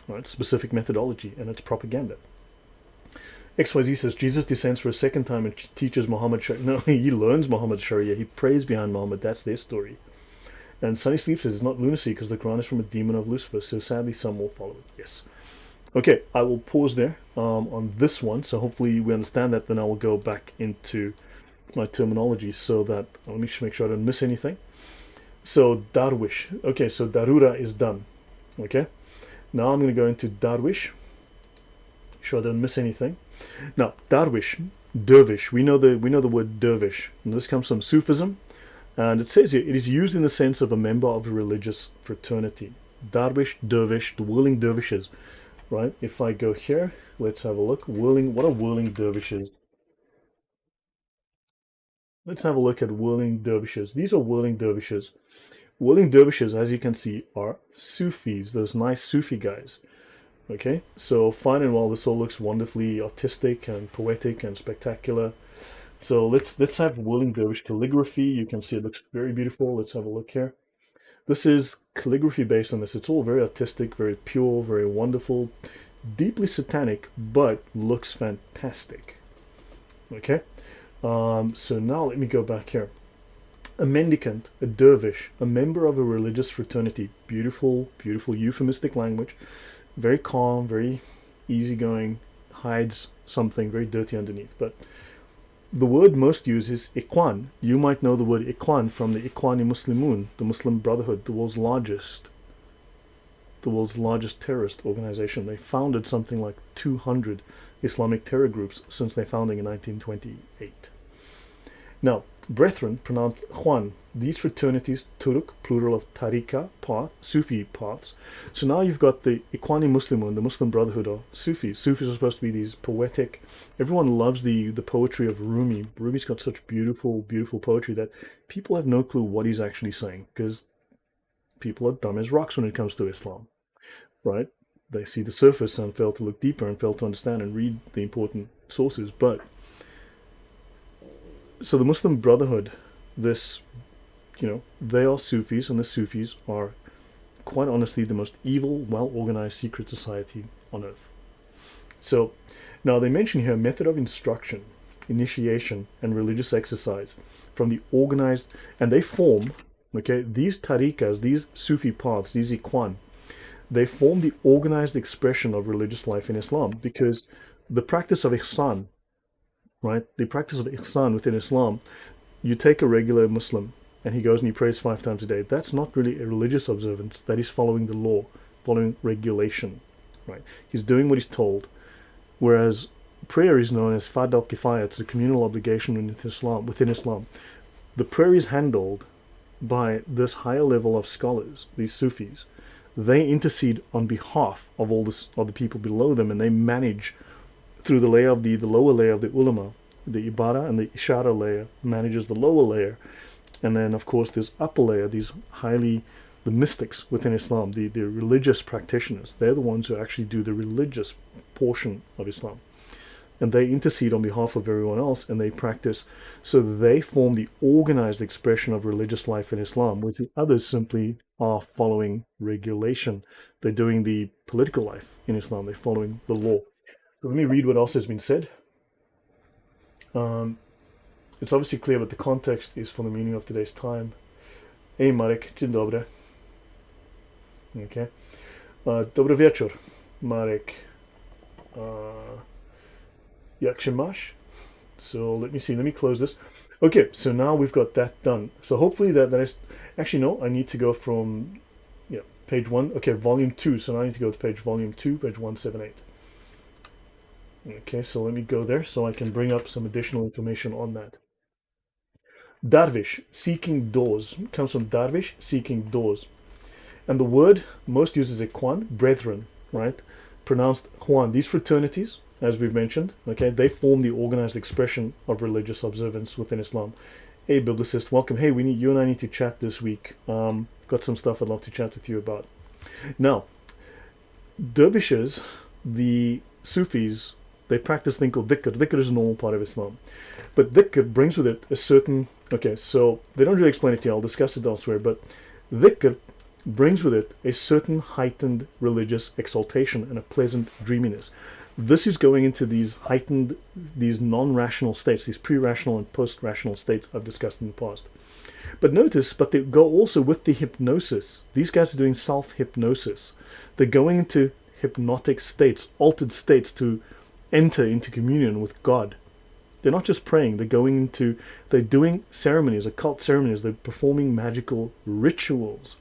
right? Specific methodology, and it's propaganda. XYZ says, Jesus descends for a second time and teaches Muhammad Sharia. No, he learns Muhammad Sharia. He prays behind Muhammad. That's their story. And Sunny Sleep says, it's not lunacy because the Quran is from a demon of Lucifer, so sadly some will follow it. Yes. Okay, I will pause there on this one, so hopefully we understand that. Then I will go back into my terminology so that, let me just make sure I don't miss anything. So Darwish. Okay, so Darura is done. Okay, now I'm going to go into Darwish. Sure I don't miss anything. Now Darwish, dervish. We know the word dervish, and this comes from Sufism, and it says here it is used in the sense of a member of a religious fraternity. Darwish, dervish, the whirling dervishes. Right? If I go here, let's have a look. Whirling. What are whirling dervishes? Let's have a look at whirling dervishes. These are whirling dervishes. Whirling dervishes, as you can see, are Sufis, those nice Sufi guys. Okay, so fine and well, this all looks wonderfully artistic and poetic and spectacular. So let's have whirling dervish calligraphy. You can see it looks very beautiful. Let's have a look here. This is calligraphy based on this. It's all very artistic, very pure, very wonderful, deeply satanic, but looks fantastic. Okay, so now let me go back here. A mendicant, a dervish, a member of a religious fraternity. Beautiful, beautiful euphemistic language. Very calm, very easygoing, hides something very dirty underneath. But the word most used is Ikhwan. You might know the word Ikhwan from the Ikhwani Muslimun, the Muslim Brotherhood, the world's largest terrorist organization. They founded something like 200 Islamic terror groups since their founding in 1928. Now, brethren, pronounced Khwan, these fraternities, Turuk, plural of Tariqa, path, Sufi paths. So now you've got the Ikhwani Muslimun, the Muslim Brotherhood, or Sufis. Sufis are supposed to be these poetic, everyone loves the poetry of Rumi. Rumi's got such beautiful, beautiful poetry that people have no clue what he's actually saying, because people are dumb as rocks when it comes to Islam, right? They see the surface and fail to look deeper and fail to understand and read the important sources. But so the Muslim Brotherhood, this, they are Sufis, and the Sufis are quite honestly the most evil, well-organized secret society on earth. So now they mention here method of instruction, initiation, and religious exercise from the organized, and they form, okay, these tariqas, these Sufi paths, these ikhwan, they form the organized expression of religious life in Islam, because the practice of ihsan, right, the practice of ihsan within Islam, you take a regular Muslim and he goes and he prays 5 times a day. That's not really a religious observance. That is following the law, following regulation, right? He's doing what he's told. Whereas prayer is known as fard al-kifaya. It's a communal obligation within Islam. The prayer is handled by this higher level of scholars, these Sufis. They intercede on behalf of all this, of the people below them, and they manage through the layer of the lower layer of the ulama. The ibara and the ishara layer manages the lower layer. And then, of course, this upper layer, these the mystics within Islam, the religious practitioners, they're the ones who actually do the religious portion of Islam. And they intercede on behalf of everyone else, and they practice. So they form the organized expression of religious life in Islam, whereas the others simply are following regulation. They're doing the political life in Islam. They're following the law. So let me read what else has been said. It's obviously clear, but the context is for the meaning of today's time. Hey Marek, dzień dobry. Okay. Dobry wieczór, Marek. Jak się masz? So let me see, let me close this. Okay, so now we've got that done. So hopefully that is, actually no, I need to go from, page 1, okay, volume 2. So now I need to go to volume 2, page 178. Okay, so let me go there so I can bring up some additional information on that. Darvish, seeking doors, comes from Darvish, seeking doors. And the word most used is ikhwan, brethren, right? Pronounced khwan. These fraternities, as we've mentioned, okay, they form the organized expression of religious observance within Islam. Hey, biblicist, welcome. Hey, you and I need to chat this week. Got some stuff I'd love to chat with you about. Now, dervishes, the Sufis, they practice a thing called dhikr. Dhikr is a normal part of Islam. But dhikr brings with it a certain, okay, so they don't really explain it to you, I'll discuss it elsewhere, but dhikr brings with it a certain heightened religious exaltation and a pleasant dreaminess. This is going into these heightened, these non-rational states, these pre-rational and post-rational states I've discussed in the past. But notice, but they go also with the hypnosis. These guys are doing self-hypnosis. They're going into hypnotic states, altered states to enter into communion with God. They're not just praying, they're doing ceremonies, occult ceremonies, they're performing magical rituals.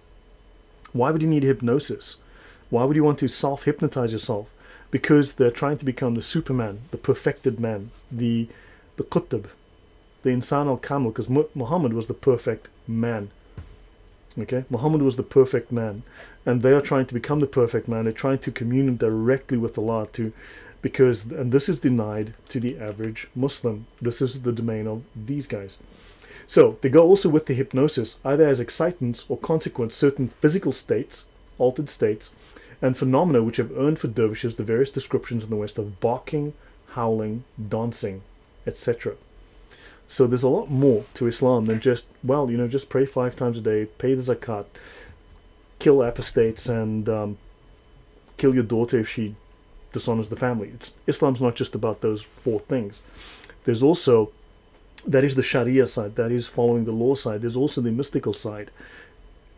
Why would you need hypnosis? Why would you want to self-hypnotize yourself? Because they're trying to become the Superman, the perfected man, the Qutb, the Insan al-Kamil, because Muhammad was the perfect man. Okay, Muhammad was the perfect man, and they are trying to become the perfect man. They're trying to commune directly with Allah and this is denied to the average Muslim. This is the domain of these guys. So they go also with the hypnosis, either as excitants or consequent certain physical states, altered states, and phenomena which have earned for dervishes the various descriptions in the West of barking, howling, dancing, etc. So there's a lot more to Islam than just, well, just pray 5 times a day, pay the zakat, kill apostates, and kill your daughter if she dishonors the family. Islam's not just about those 4 things. There's also, that is the Sharia side, that is following the law side. There's also the mystical side,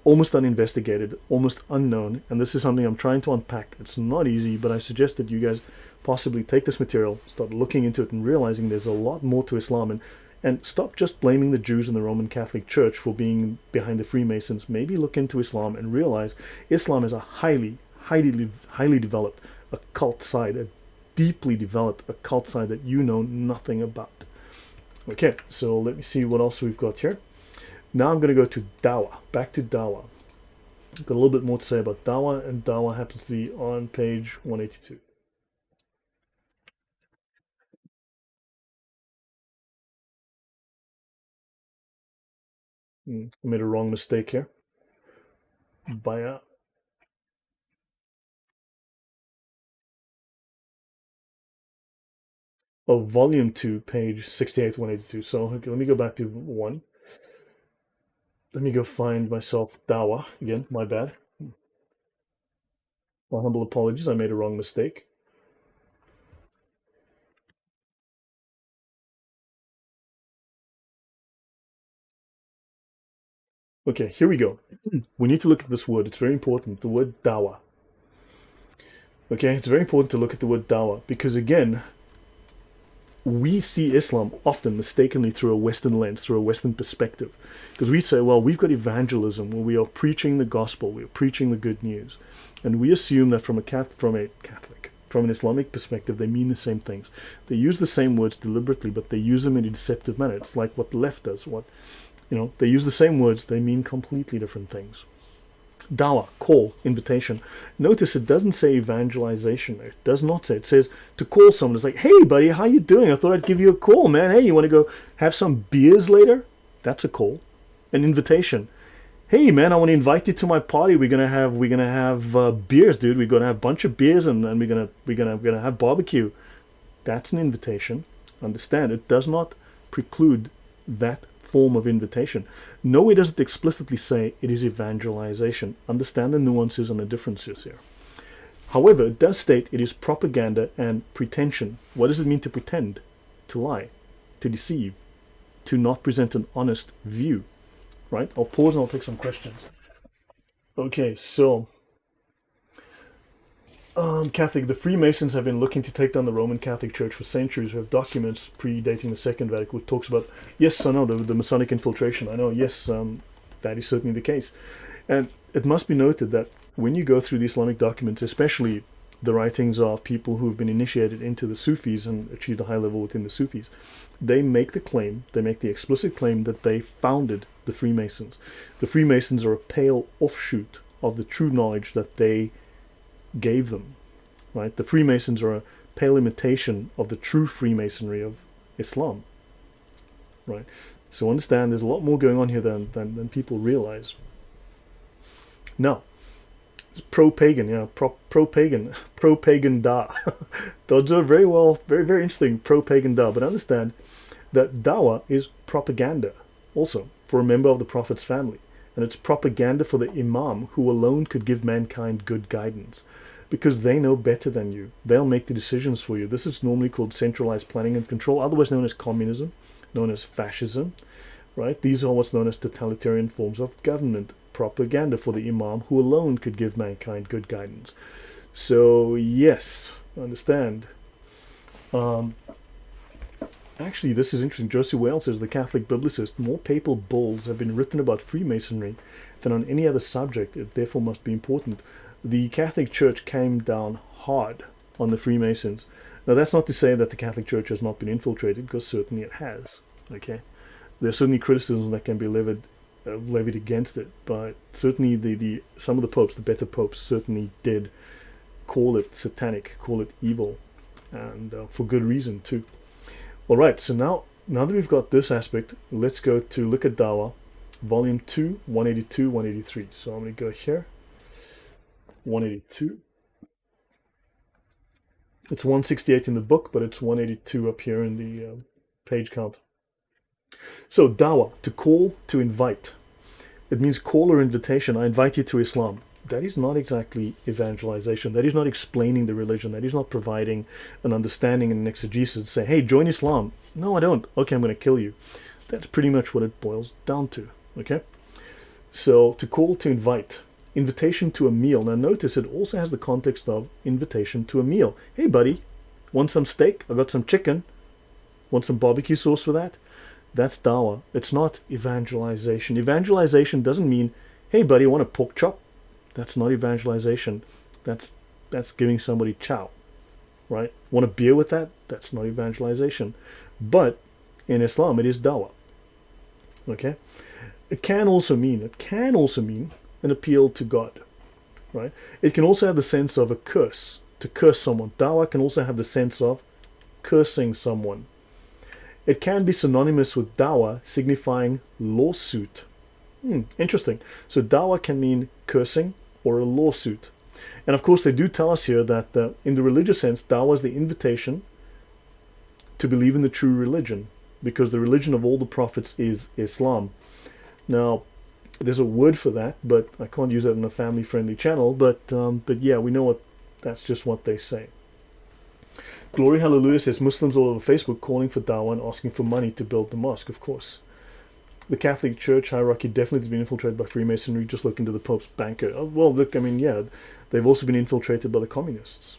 almost uninvestigated, almost unknown, and this is something I'm trying to unpack. It's not easy, but I suggest that you guys possibly take this material, start looking into it, and realizing there's a lot more to Islam, and stop just blaming the Jews and the Roman Catholic Church for being behind the Freemasons. Maybe look into Islam and realize Islam is a highly developed occult side, a deeply developed occult side that you know nothing about. Okay, so let me see what else we've got here. Now I'm going to go to Dawah, back to Dawah. I've got a little bit more to say about Dawah, and Dawah happens to be on page 182. I made a wrong mistake here. By volume 2, page 68, 182. So okay, let me go back to 1. Let me go find myself Dawah again. My bad. My humble apologies. I made a wrong mistake. Okay, here we go. We need to look at this word. It's very important. The word Dawah. Okay, it's very important to look at the word Dawah because, again, we see Islam often mistakenly through a Western lens, through a Western perspective. Because we say, well, we've got evangelism where we are preaching the gospel, we are preaching the good news. And we assume that from an Islamic perspective, they mean the same things. They use the same words deliberately, but they use them in a deceptive manner. It's like what the left does. They use the same words, they mean completely different things. Dawah, call, invitation. Notice it doesn't say evangelization there. It does not say. It says to call someone. It's like, hey, buddy, how you doing? I thought I'd give you a call, man. Hey, you want to go have some beers later? That's a call. An invitation. Hey, man, I want to invite you to my party. We're gonna have beers, dude. We're gonna have a bunch of beers, and we're gonna have barbecue. That's an invitation. Understand? It does not preclude that form of invitation. Nowhere does it explicitly say it is evangelization. Understand the nuances and the differences here. However, it does state it is propaganda and pretension. What does it mean to pretend? To lie, to deceive, to not present an honest view. Right? I'll pause and I'll take some questions. Okay, so the Freemasons have been looking to take down the Roman Catholic Church for centuries. We have documents predating the Second Vatican which talks about, yes, I know, the Masonic infiltration. I know, yes, that is certainly the case. And it must be noted that when you go through the Islamic documents, especially the writings of people who have been initiated into the Sufis and achieved a high level within the Sufis, they make the explicit claim that they founded the Freemasons. The Freemasons are a pale offshoot of the true knowledge that they gave them, right? The Freemasons are a pale imitation of the true Freemasonry of Islam, right? So understand there's a lot more going on here than people realize. Now, pro-pagan, pro-pagan da. Those are very well, very, very interesting, pro-pagan da. But understand that dawah is propaganda also for a member of the Prophet's family. And it's propaganda for the imam who alone could give mankind good guidance. Because they know better than you. They'll make the decisions for you. This is normally called centralized planning and control, otherwise known as communism, known as fascism, right? These are what's known as totalitarian forms of government. Propaganda for the imam who alone could give mankind good guidance. So, yes, understand. Actually, this is interesting. Josie Wales says, the Catholic biblicist, more papal bulls have been written about Freemasonry than on any other subject. It therefore must be important. The Catholic Church came down hard on the Freemasons. Now, that's not to say that the Catholic Church has not been infiltrated, because certainly it has. Okay, there's certainly criticisms that can be levied against it, but certainly the some of the popes, the better popes, certainly did call it satanic, call it evil, and for good reason too. All right, so now now that we've got this aspect, let's go to look at Dawa, volume 2, 182, 183. So I'm going to go here, 182. It's 168 in the book, but it's 182 up here in the page count. So Dawa, to call, to invite. It means call or invitation. I invite you to Islam. That is not exactly evangelization. That is not explaining the religion. That is not providing an understanding and an exegesis. Say, hey, join Islam. No, I don't. Okay, I'm going to kill you. That's pretty much what it boils down to. Okay? So, to call, to invite. Invitation to a meal. Now notice it also has the context of invitation to a meal. Hey, buddy, want some steak? I got some chicken. Want some barbecue sauce for that? That's dawah. It's not evangelization. Evangelization doesn't mean, hey, buddy, want a pork chop? That's not evangelization. That's giving somebody chow, right? Want a beer with that? That's not evangelization. But in Islam, it is dawah. Okay? It can also mean an appeal to God, right? It can also have the sense of a curse, to curse someone. Dawah can also have the sense of cursing someone. It can be synonymous with dawah, signifying lawsuit. Interesting. So dawah can mean cursing or a lawsuit. And of course, they do tell us here that in the religious sense, dawah is the invitation to believe in the true religion, because the religion of all the prophets is Islam. Now, there's a word for that, but I can't use that in a family-friendly channel. But yeah, we know that's just what they say. Glory Hallelujah says Muslims all over Facebook calling for dawah and asking for money to build the mosque, of course. The Catholic Church hierarchy definitely has been infiltrated by Freemasonry. Just look into the Pope's banker. Oh, well, look, I mean, yeah, they've also been infiltrated by the communists,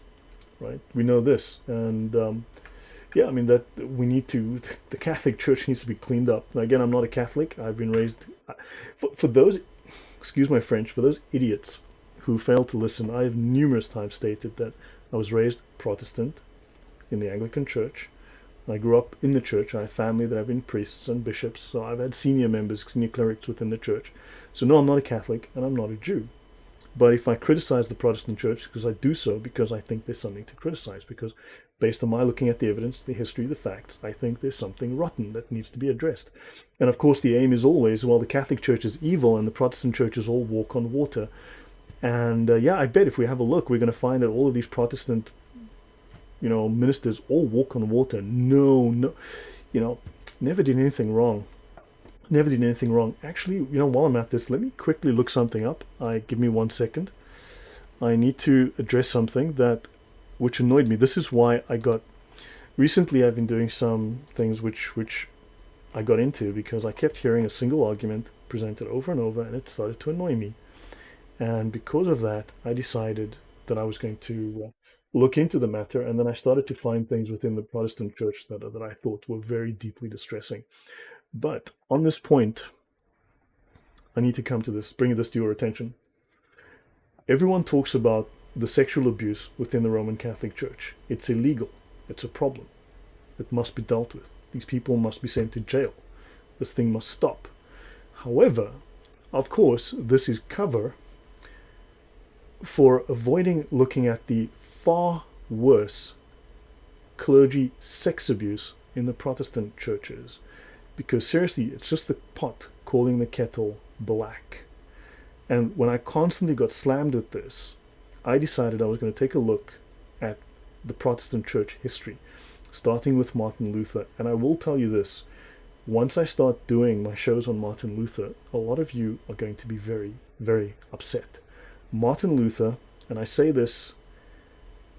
right? We know this. And yeah, I mean, that we need to, the Catholic Church needs to be cleaned up. Now, again, I'm not a Catholic. I've been raised, for those, excuse my French, for those idiots who fail to listen, I have numerous times stated that I was raised Protestant in the Anglican Church. I grew up in the church. I have family that have been priests and bishops, so I've had senior members, senior clerics within the church. So no, I'm not a Catholic and I'm not a Jew. But if I criticize the Protestant church, because I do so because I think there's something to criticize, because based on my looking at the evidence, the history, the facts, I think there's something rotten that needs to be addressed. And of course, the aim is always, well, the Catholic Church is evil and the Protestant churches all walk on water. And yeah, I bet if we have a look, we're going to find that all of these Protestant, ministers all walk on water. No, never did anything wrong. Never did anything wrong. Actually, while I'm at this, let me quickly look something up. Give me 1 second. I need to address something which annoyed me. This is why recently I've been doing some things which I got into, because I kept hearing a single argument presented over and over, and it started to annoy me. And because of that, I decided that I was going to look into the matter, and then I started to find things within the Protestant church that I thought were very deeply distressing. But on this point, I need to bring this to your attention. Everyone talks about the sexual abuse within the Roman Catholic Church. It's illegal. It's a problem. It must be dealt with. These people must be sent to jail. This thing must stop. However, of course, this is cover for avoiding looking at the far worse clergy sex abuse in the Protestant churches. Because seriously, it's just the pot calling the kettle black. And when I constantly got slammed with this, I decided I was going to take a look at the Protestant church history, starting with Martin Luther. And I will tell you this, once I start doing my shows on Martin Luther, a lot of you are going to be very, very upset. Martin Luther, and I say this,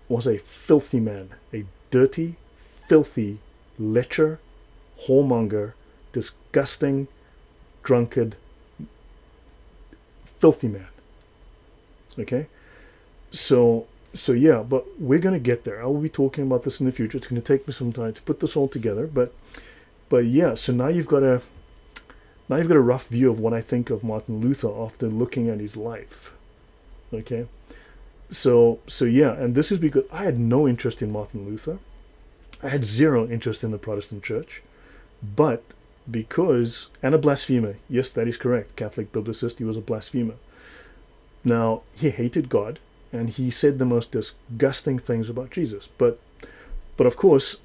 was a filthy man, a dirty, filthy lecher, whoremonger, disgusting, drunkard, filthy man. Okay? So yeah, but we're going to get there. I will be talking about this in the future. It's going to take me some time to put this all together, but yeah, so now you've got a rough view of what I think of Martin Luther after looking at his life. Okay? So yeah, and this is because I had no interest in Martin Luther. I had zero interest in the Protestant church, but because, and a blasphemer. Yes, that is correct. Catholic biblicist, he was a blasphemer. Now, he hated God, and he said the most disgusting things about Jesus. But of course,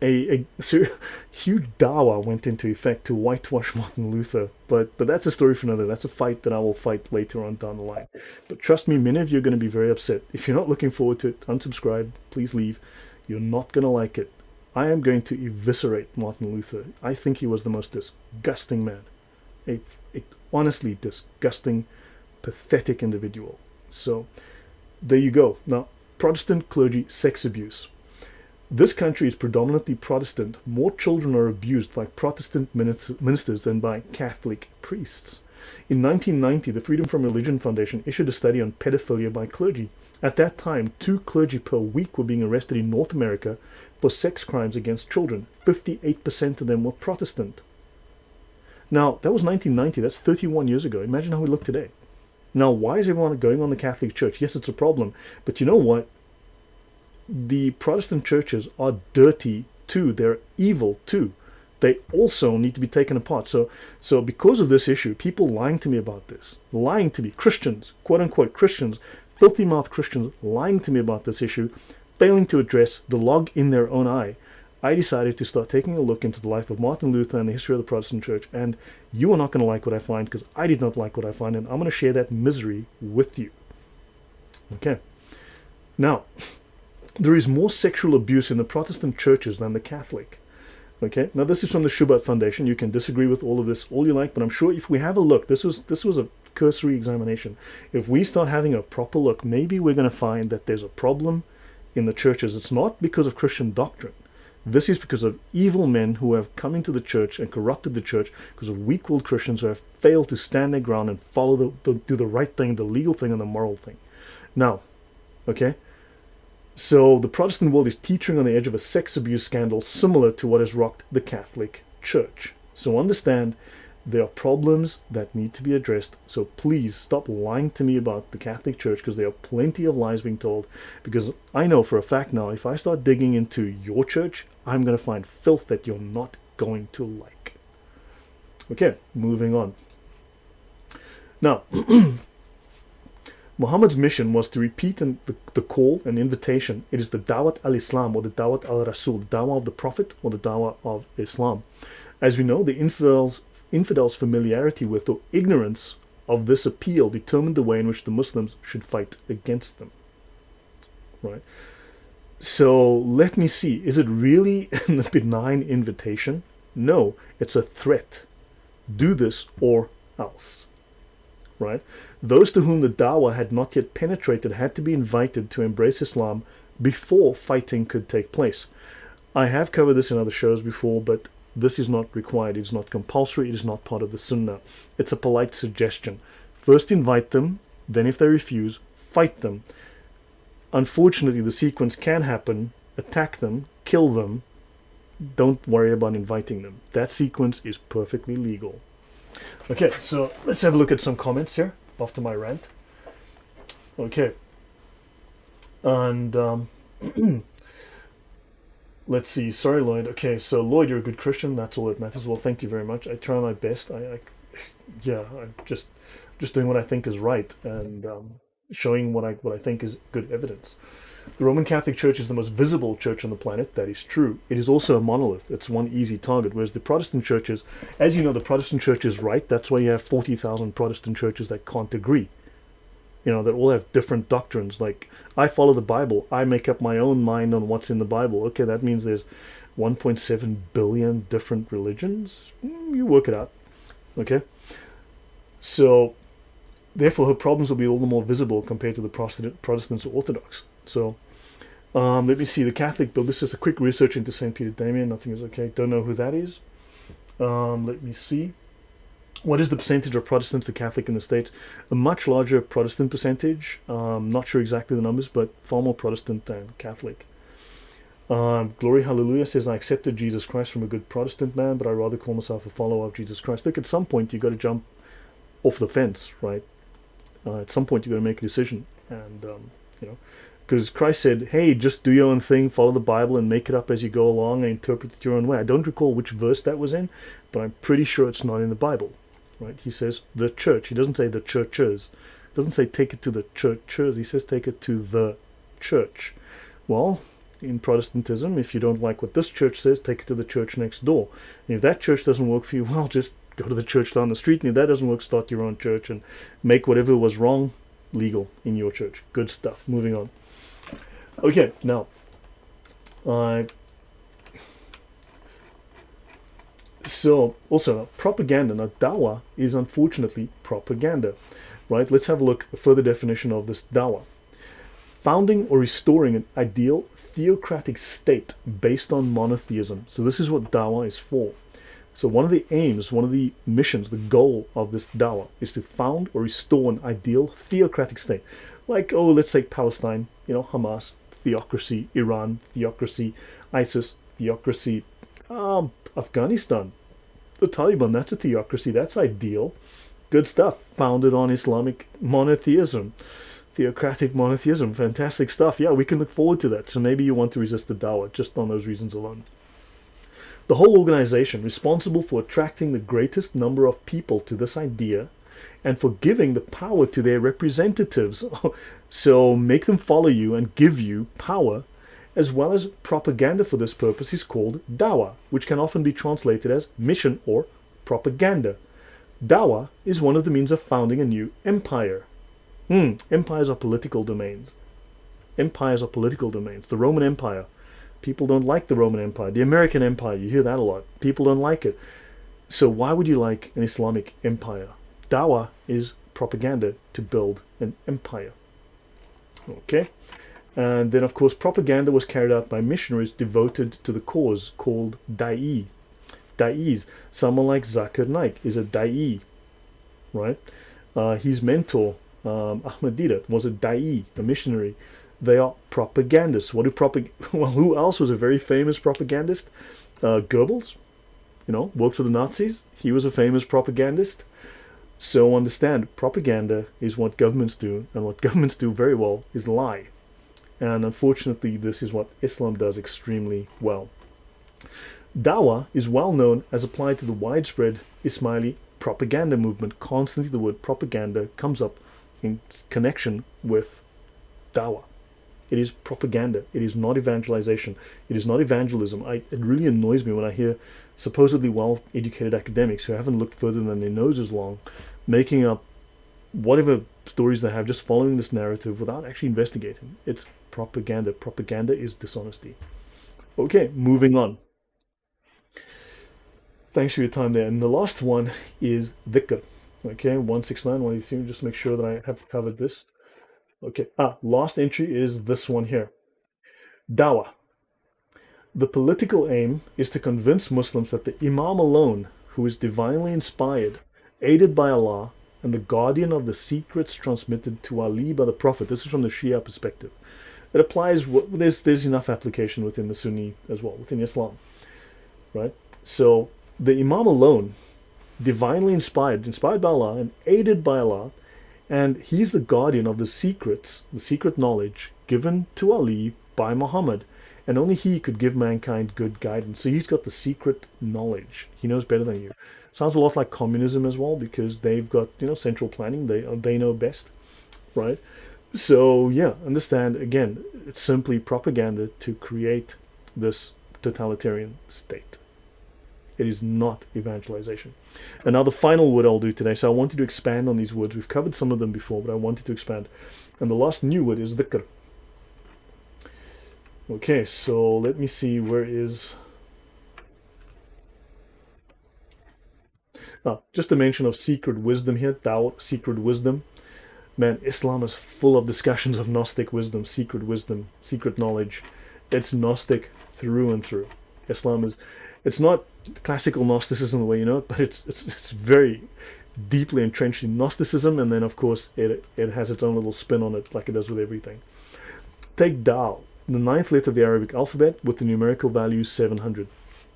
huge dawa went into effect to whitewash Martin Luther, but that's a story for another. That's a fight that I will fight later on down the line. But trust me, many of you are going to be very upset. If you're not looking forward to it, unsubscribe, please leave. You're not going to like it. I am going to eviscerate Martin Luther. I think he was the most disgusting man. A honestly disgusting, pathetic individual. So there you go. Now, Protestant clergy sex abuse. This country is predominantly Protestant. More children are abused by Protestant ministers than by Catholic priests. In 1990, the Freedom from Religion Foundation issued a study on pedophilia by clergy. At that time, 2 clergy per week were being arrested in North America for sex crimes against children. 58% of them were Protestant. Now, that was 1990. That's 31 years ago. Imagine how we look today. Now, why is everyone going on the Catholic Church? Yes, it's a problem. But you know what? The Protestant churches are dirty too. They're evil too. They also need to be taken apart. So because of this issue, people lying to me about this, lying to me, Christians, quote unquote Christians, filthy mouth Christians lying to me about this issue, failing to address the log in their own eye, I decided to start taking a look into the life of Martin Luther and the history of the Protestant church. And you are not going to like what I find, because I did not like what I find, and I'm going to share that misery with you. Okay. Now, there is more sexual abuse in the Protestant churches than the Catholic. Okay, now this is from the Schubert Foundation. You can disagree with all of this all you like, but I'm sure if we have a look, this was a cursory examination. If we start having a proper look, maybe we're going to find that there's a problem in the churches. It's not because of Christian doctrine. This is because of evil men who have come into the church and corrupted the church, because of weak-willed Christians who have failed to stand their ground and follow do the right thing, the legal thing, and the moral thing. Now, okay. So the Protestant world is teetering on the edge of a sex abuse scandal similar to what has rocked the Catholic Church. So understand, there are problems that need to be addressed. So please stop lying to me about the Catholic Church, because there are plenty of lies being told. Because I know for a fact now, if I start digging into your church, I'm going to find filth that you're not going to like. Okay, moving on. Now, Muhammad's mission was to repeat the call and invitation. It is the Dawat al-Islam, or the Dawat al-Rasul, the Dawah of the Prophet, or the Dawah of Islam. As we know, the infidels' familiarity with or ignorance of this appeal determined the way in which the Muslims should fight against them. Right? So let me see. Is it really a benign invitation? No, it's a threat. Do this or else. Right? Those to whom the dawah had not yet penetrated had to be invited to embrace Islam before fighting could take place. I have covered this in other shows before, but this is not required. It's not compulsory. It is not part of the sunnah. It's a polite suggestion. First invite them, then if they refuse, fight them. Unfortunately, the sequence can happen. Attack them, kill them. Don't worry about inviting them. That sequence is perfectly legal. Okay, so let's have a look at some comments here after my rant. Okay. And let's see. Sorry, Lloyd. Okay, so Lloyd, you're a good Christian. That's all that matters. Well, thank you very much. I try my best. I'm just doing what I think is right, and showing what I think is good evidence. The Roman Catholic Church is the most visible church on the planet. That is true. It is also a monolith. It's one easy target. Whereas the Protestant churches, as you know, the Protestant church is right. That's why you have 40,000 Protestant churches that can't agree. You know, that all have different doctrines. Like, I follow the Bible. I make up my own mind on what's in the Bible. Okay, that means there's 1.7 billion different religions. You work it out. Okay? So, therefore, her problems will be all the more visible compared to the Protestants or Orthodox. So, let me see. The Catholic Bill. This is a quick research into St. Peter Damian. Nothing is okay. Don't know who that is. Let me see. What is the percentage of Protestants to Catholic in the States? A much larger Protestant percentage. Not sure exactly the numbers, but far more Protestant than Catholic. Glory Hallelujah says, I accepted Jesus Christ from a good Protestant man, but I rather call myself a follower of Jesus Christ. Look, at some point you got to jump off the fence, right? At some point you got to make a decision, and you know, because Christ said, hey, just do your own thing, follow the Bible and make it up as you go along and interpret it your own way. I don't recall which verse that was in, but I'm pretty sure it's not in the Bible, right? He says the church. He doesn't say the churches. He doesn't say take it to the churches. He says take it to the church. Well, in Protestantism, if you don't like what this church says, take it to the church next door. And if that church doesn't work for you, well, just go to the church down the street. And if that doesn't work, start your own church and make whatever was wrong legal in your church. Good stuff. Moving on. Okay, now, so also propaganda. Now, dawah is unfortunately propaganda, right? Let's have a look, a further definition of this dawah. Founding or restoring an ideal theocratic state based on monotheism. So this is what dawah is for. So one of the aims, one of the missions, the goal of this dawah is to found or restore an ideal theocratic state. Like, oh, let's take Palestine, Hamas, theocracy, Iran, theocracy, ISIS, theocracy, Afghanistan, the Taliban, that's a theocracy, that's ideal. Good stuff, founded on Islamic monotheism. Theocratic monotheism, fantastic stuff. Yeah, we can look forward to that. So maybe you want to resist the dawah just on those reasons alone. The whole organization responsible for attracting the greatest number of people to this idea and for giving the power to their representatives. So make them follow you and give you power, as well as propaganda for this purpose is called dawah, which can often be translated as mission or propaganda. Dawah is one of the means of founding a new empire. Empires are political domains. Empires are political domains. The Roman Empire. People don't like the Roman Empire. The American Empire, you hear that a lot. People don't like it. So why would you like an Islamic empire? Dawah is propaganda to build an empire. Okay? And then, of course, propaganda was carried out by missionaries devoted to the cause called da'i. Da'is. Someone like Zakir Naik is a da'i, right? His mentor, Ahmed Didat, was a da'i, a missionary. They are propagandists. Well, who else was a very famous propagandist? Goebbels, worked for the Nazis. He was a famous propagandist. So understand, propaganda is what governments do, and what governments do very well is lie. And unfortunately, this is what Islam does extremely well. Dawah is well known as applied to the widespread Ismaili propaganda movement. Constantly the word propaganda comes up in connection with dawah. It is propaganda. It is not evangelization. It is not evangelism. It really annoys me when I hear supposedly well-educated academics who haven't looked further than their nose is long, making up whatever stories they have, just following this narrative without actually investigating. It's propaganda. Propaganda is dishonesty. Okay, moving on. Thanks for your time there. And the last one is dhikr. Okay, 169, 183, just make sure that I have covered this. Okay, last entry is this one here. Dawah. The political aim is to convince Muslims that the Imam alone, who is divinely inspired, aided by Allah, and the guardian of the secrets transmitted to Ali by the Prophet. This is from the Shia perspective. It applies, there's enough application within the Sunni as well, within Islam, right? So the Imam alone, divinely inspired by Allah and aided by Allah, and he's the guardian of the secrets, the secret knowledge given to Ali by Muhammad, and only he could give mankind good guidance. So he's got the secret knowledge. He knows better than you. Sounds a lot like communism as well, because they've got, central planning. They know best, right? So yeah, understand, again, it's simply propaganda to create this totalitarian state. It is not evangelization. And now the final word I'll do today. So I wanted to expand on these words. We've covered some of them before, but I wanted to expand. And the last new word is dhikr. Okay, so let me see, where is... just a mention of secret wisdom here, Tao, secret wisdom. Man, Islam is full of discussions of Gnostic wisdom, secret knowledge. It's Gnostic through and through. Islam is... It's not classical Gnosticism the way you know it, but it's very deeply entrenched in Gnosticism, and then of course it has its own little spin on it, like it does with everything. Take Dal, the ninth letter of the Arabic alphabet with the numerical value 700.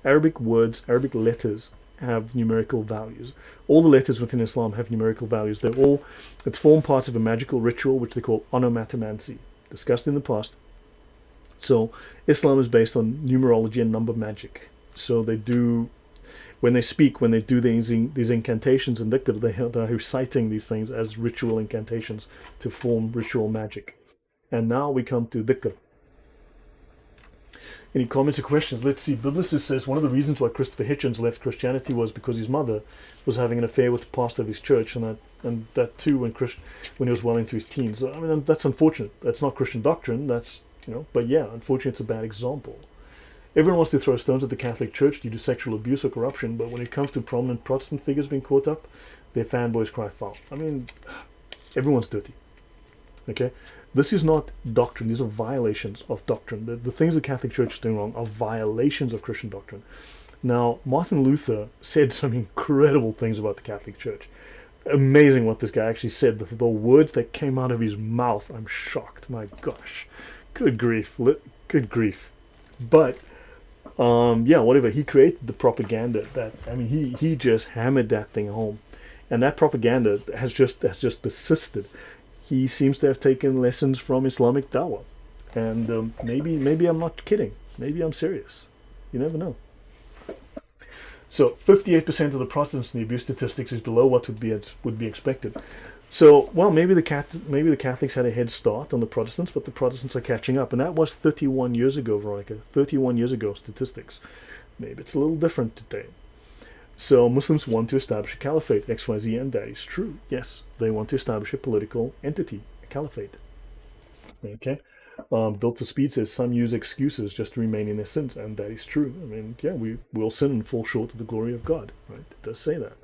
Arabic words, Arabic letters have numerical values. All the letters within Islam have numerical values. It's form parts of a magical ritual which they call onomatomancy, discussed in the past. So Islam is based on numerology and number magic. So they do, when they do these incantations and dhikr, they're reciting these things as ritual incantations to form ritual magic. And now we come to dhikr. Any comments or questions? Let's see. Biblicist says one of the reasons why Christopher Hitchens left Christianity was because his mother was having an affair with the pastor of his church, and that too when he was well into his teens. I mean, that's unfortunate. That's not Christian doctrine. But yeah, unfortunately, it's a bad example. Everyone wants to throw stones at the Catholic Church due to sexual abuse or corruption, but when it comes to prominent Protestant figures being caught up, their fanboys cry foul. I mean, everyone's dirty. Okay? This is not doctrine. These are violations of doctrine. The things the Catholic Church is doing wrong are violations of Christian doctrine. Now, Martin Luther said some incredible things about the Catholic Church. Amazing what this guy actually said. The words that came out of his mouth, I'm shocked. My gosh. Good grief. Good grief. But, yeah, whatever. He created the propaganda he just hammered that thing home. And that propaganda has just persisted. He seems to have taken lessons from Islamic Dawah. And maybe I'm not kidding. Maybe I'm serious. You never know. So 58% of the Protestants in the abuse statistics is below what would be expected. So, well, maybe the Catholics had a head start on the Protestants, but the Protestants are catching up. And that was 31 years ago, Veronica. 31 years ago, statistics. Maybe it's a little different today. So Muslims want to establish a caliphate, XYZ, and that is true. Yes, they want to establish a political entity, a caliphate. Okay? Built to Speed says some use excuses just to remain in their sins, and that is true. I mean, yeah, we will sin and fall short of the glory of God, right? It does say that.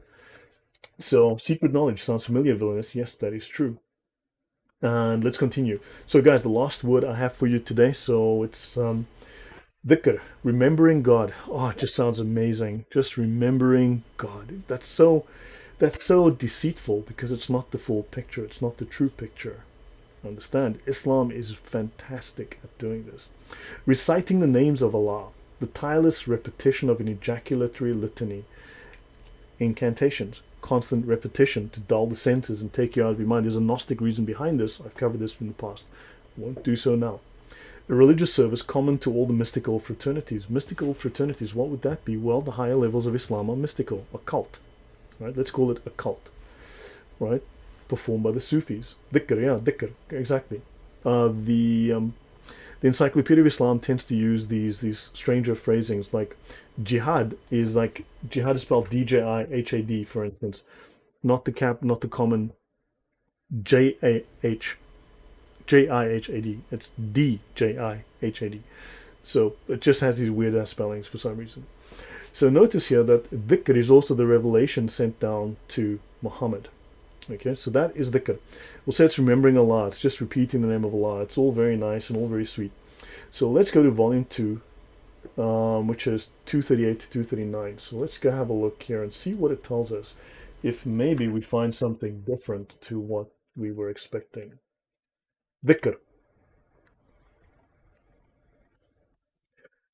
So, secret knowledge sounds familiar, villainous. Yes, that is true. And let's continue. So, guys, the last word I have for you today, so it's dhikr, remembering God. Oh, it just sounds amazing. Just remembering God. That's so deceitful because it's not the full picture. It's not the true picture. Understand? Islam is fantastic at doing this. Reciting the names of Allah, the tireless repetition of an ejaculatory litany, incantations, constant repetition to dull the senses and take you out of your mind. There's a Gnostic reason behind this. I've covered this in the past. I won't do so now. A religious service common to all the mystical fraternities. Mystical fraternities, what would that be? Well, the higher levels of Islam are mystical, occult. Right? Let's call it a cult. Right? Performed by the Sufis. Dhikr, yeah, dhikr, exactly. The Encyclopaedia of Islam tends to use these stranger phrasings like jihad is spelled D-J-I-H-A-D, for instance, not the common J-A-H J-I-H-A-D. It's D-J-I-H-A-D. So it just has these weird ass spellings for some reason. So notice here that dhikr is also the revelation sent down to Muhammad. Okay, so that is dhikr. We'll say it's remembering Allah. It's just repeating the name of Allah. It's all very nice and all very sweet. So let's go to volume 2, which is 238 to 239. So let's go have a look here and see what it tells us. If maybe we find something different to what we were expecting. Dhikr.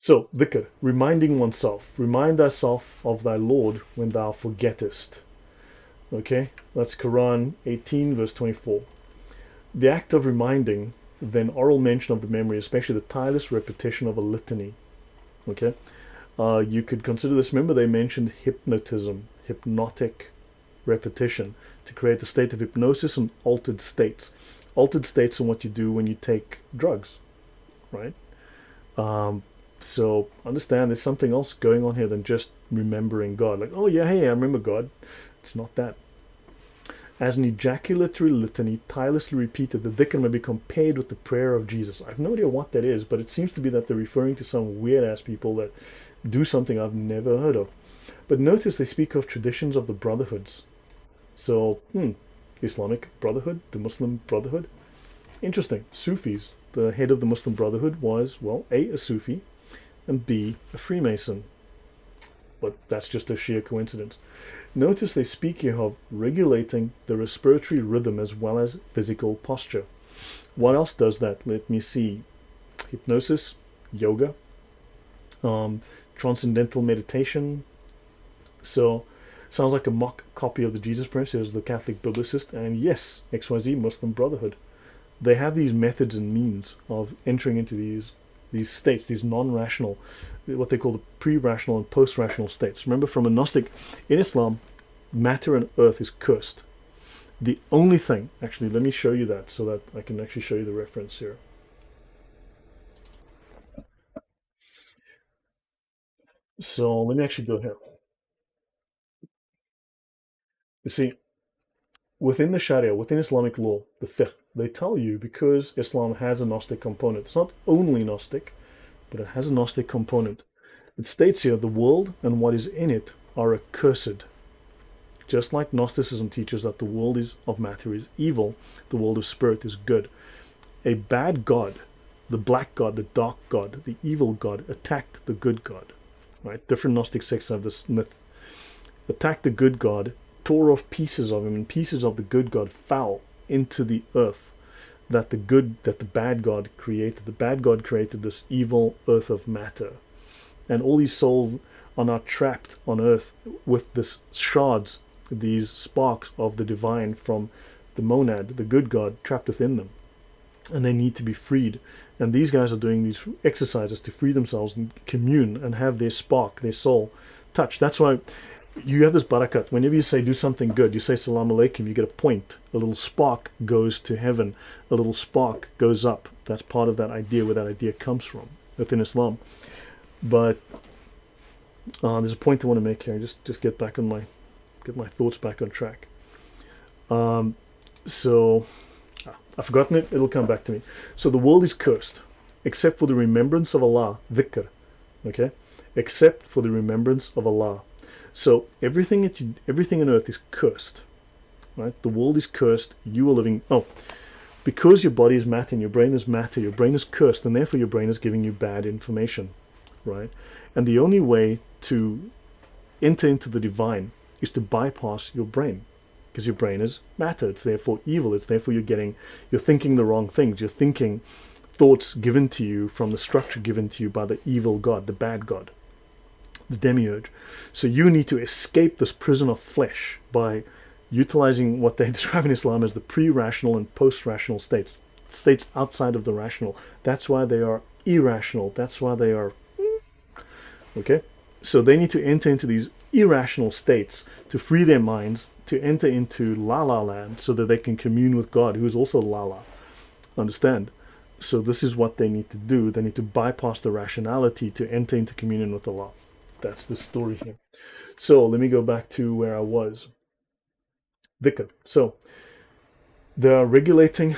So, dhikr, reminding oneself. Remind thyself of thy Lord when thou forgettest. Okay, that's Quran 18 verse 24. The act of reminding, then oral mention of the memory, especially the tireless repetition of a litany. Okay, you could consider this. Remember, they mentioned hypnotism, hypnotic repetition, to create a state of hypnosis and altered states. Altered states are what you do when you take drugs, right? So understand there's something else going on here than just remembering God. Like, oh yeah, hey, I remember God. It's not that. As an ejaculatory litany, tirelessly repeated, the dhikr may be compared with the prayer of Jesus. I have no idea what that is, but it seems to be that they're referring to some weird-ass people that do something I've never heard of. But notice they speak of traditions of the brotherhoods. So, Islamic Brotherhood, the Muslim Brotherhood. Interesting. Sufis, the head of the Muslim Brotherhood was, well, A, a Sufi, and B, a Freemason. But that's just a sheer coincidence. Notice they speak here of regulating the respiratory rhythm as well as physical posture. What else does that? Let me see. Hypnosis, yoga, transcendental meditation. So, sounds like a mock copy of the Jesus Prayer, says the Catholic biblicist. And yes, XYZ, Muslim Brotherhood. They have these methods and means of entering into these states, these non-rational, what they call the pre-rational and post-rational states. Remember, from a Gnostic, in Islam, matter and earth is cursed. The only thing, actually, let me show you that so that I can actually show you the reference here. So let me actually go here. You see, within the Sharia, within Islamic law, the fiqh, they tell you because Islam has a Gnostic component. It's not only Gnostic, but it has a Gnostic component. It states here the world and what is in it are accursed. Just like Gnosticism teaches that the world is of matter is evil, the world of spirit is good. A bad god, the black god, the dark god, the evil god, attacked the good god. Right? Different Gnostic sects have this myth. Attacked the good god, tore off pieces of him, and pieces of the good god fell into the earth that the bad god created. The bad god created this evil earth of matter. And all these souls are now trapped on earth with this shards, these sparks of the divine from the monad, the good god, trapped within them. And they need to be freed. And these guys are doing these exercises to free themselves and commune and have their spark, their soul touch. That's why you have this barakat. Whenever you say do something good, you say salam alaikum, you get a point. A little spark goes to heaven. A little spark goes up. That's part of that idea, where that idea comes from within Islam. But there's a point I want to make here. Just get my thoughts back on track. So I've forgotten it. It'll come back to me. So the world is cursed, except for the remembrance of Allah, dhikr. Okay, except for the remembrance of Allah. So everything on earth is cursed, right? The world is cursed. You are living. Oh, because your body is matter and your brain is matter. Your brain is cursed, and therefore your brain is giving you bad information, right? And the only way to enter into the divine is to bypass your brain, because your brain is matter. It's therefore evil. It's therefore you're thinking the wrong things. You're thinking thoughts given to you from the structure given to you by the evil god, the bad god, the demiurge. So you need to escape this prison of flesh by utilizing what they describe in Islam as the pre-rational and post-rational states outside of the rational. That's why they are irrational. That's why they are okay. So they need to enter into these irrational states to free their minds, to enter into la la land, so that they can commune with God, who is also la la. Understand? So this is what they need to do. They need to bypass the rationality to enter into communion with Allah. That's the story here. So let me go back to where I was. Dhikr. So they are regulating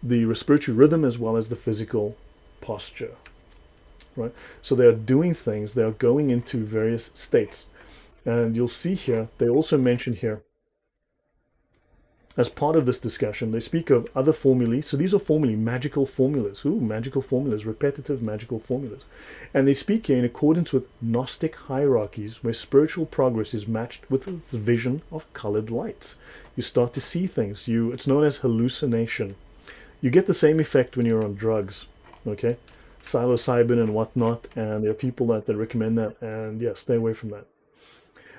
the respiratory rhythm as well as the physical posture. Right? So they are doing things, they are going into various states. And you'll see here, they also mention here, as part of this discussion, they speak of other formulae. So these are formulae, magical formulas. Ooh, magical formulas, repetitive magical formulas. And they speak here in accordance with Gnostic hierarchies, where spiritual progress is matched with the vision of colored lights. You start to see things. It's known as hallucination. You get the same effect when you're on drugs, okay? Psilocybin and whatnot, and there are people that recommend that, and yeah, stay away from that.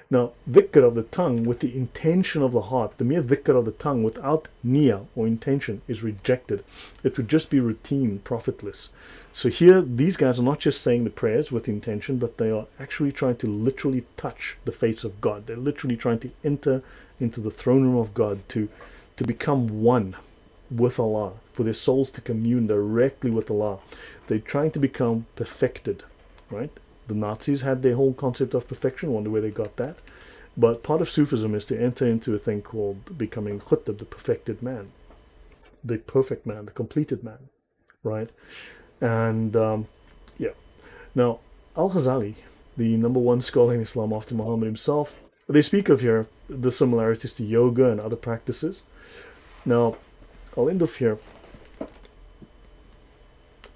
Now, dhikr of the tongue with the intention of the heart, the mere dhikr of the tongue without niyyah or intention is rejected. It would just be routine, profitless. So here, these guys are not just saying the prayers with intention, but they are actually trying to literally touch the face of God. They're literally trying to enter into the throne room of God to become one with Allah, for their souls to commune directly with Allah. They're trying to become perfected, right? The Nazis had their whole concept of perfection, wonder where they got that. But part of Sufism is to enter into a thing called becoming khutb, the perfected man, the perfect man, the completed man, right? And yeah. Now, Al-Ghazali, the number one scholar in Islam after Muhammad himself, they speak of here the similarities to yoga and other practices. Now, I'll end off here.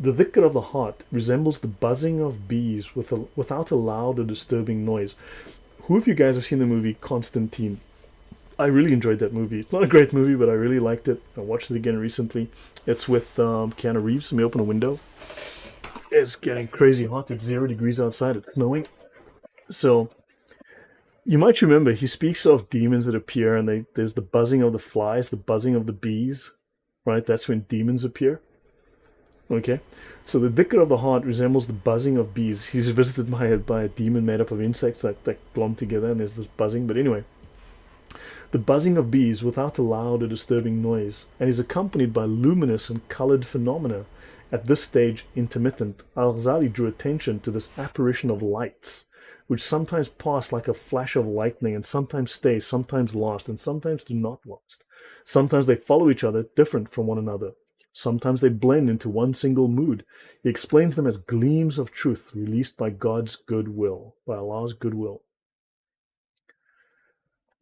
The dhikr of the heart resembles the buzzing of bees without a loud or disturbing noise. Who of you guys have seen the movie Constantine? I really enjoyed that movie. It's not a great movie, but I really liked it. I watched it again recently. It's with Keanu Reeves. Let me open a window. It's getting crazy hot. It's 0 degrees outside. It's snowing. So you might remember he speaks of demons that appear, and there's the buzzing of the flies, the buzzing of the bees, right? That's when demons appear. Okay, so the dhikr of the heart resembles the buzzing of bees. He's visited by a demon made up of insects that glom together, and there's this buzzing. But anyway, The buzzing of bees without a loud or disturbing noise, and is accompanied by luminous and colored phenomena. At this stage, intermittent, Al-Ghazali drew attention to this apparition of lights, which sometimes pass like a flash of lightning and sometimes stay, sometimes last, and sometimes do not last. Sometimes they follow each other, different from one another. Sometimes they blend into one single mood. He explains them as gleams of truth released by God's goodwill, by Allah's goodwill.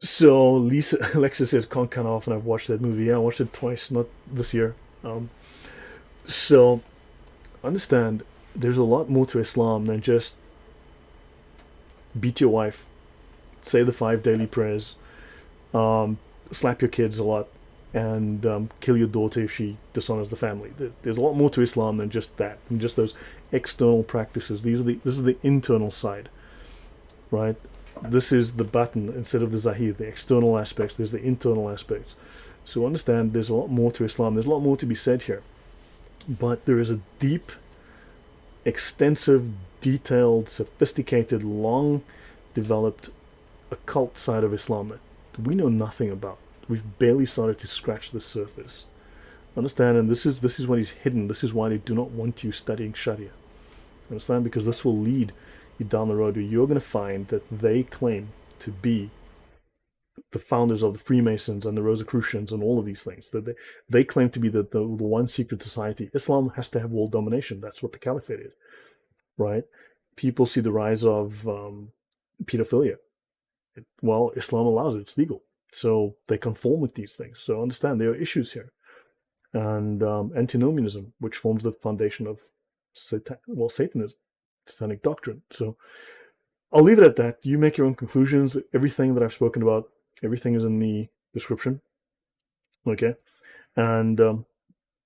So Lisa Alexa says can't count off, and I've watched that movie. Yeah, I watched it twice, not this year. Um, so understand, there's a lot more to Islam than just beat your wife, say the 5 daily prayers, um, slap your kids a lot, and kill your daughter if she dishonors the family. There's a lot more to Islam than just that, than just those external practices. This is the internal side, right? This is the button instead of the zahir, the external aspects. There's the internal aspects. So understand, there's a lot more to Islam. There's a lot more to be said here, but there is a deep, extensive, detailed, sophisticated, long developed occult side of Islam that we know nothing about. We've barely started to scratch the surface. Understand? And this is what is hidden. This is why they do not want you studying Sharia. Understand? Because this will lead you down the road where you're going to find that they claim to be the founders of the Freemasons and the Rosicrucians and all of these things. That they claim to be the one secret society. Islam has to have world domination. That's what the caliphate is, right? People see the rise of pedophilia. Well, Islam allows it; it's legal, so they conform with these things. So understand there are issues here, and antinomianism, which forms the foundation of Satanism, satanic doctrine. So I'll leave it at that. You make your own conclusions. Everything that I've spoken about, everything is in the description. Okay, and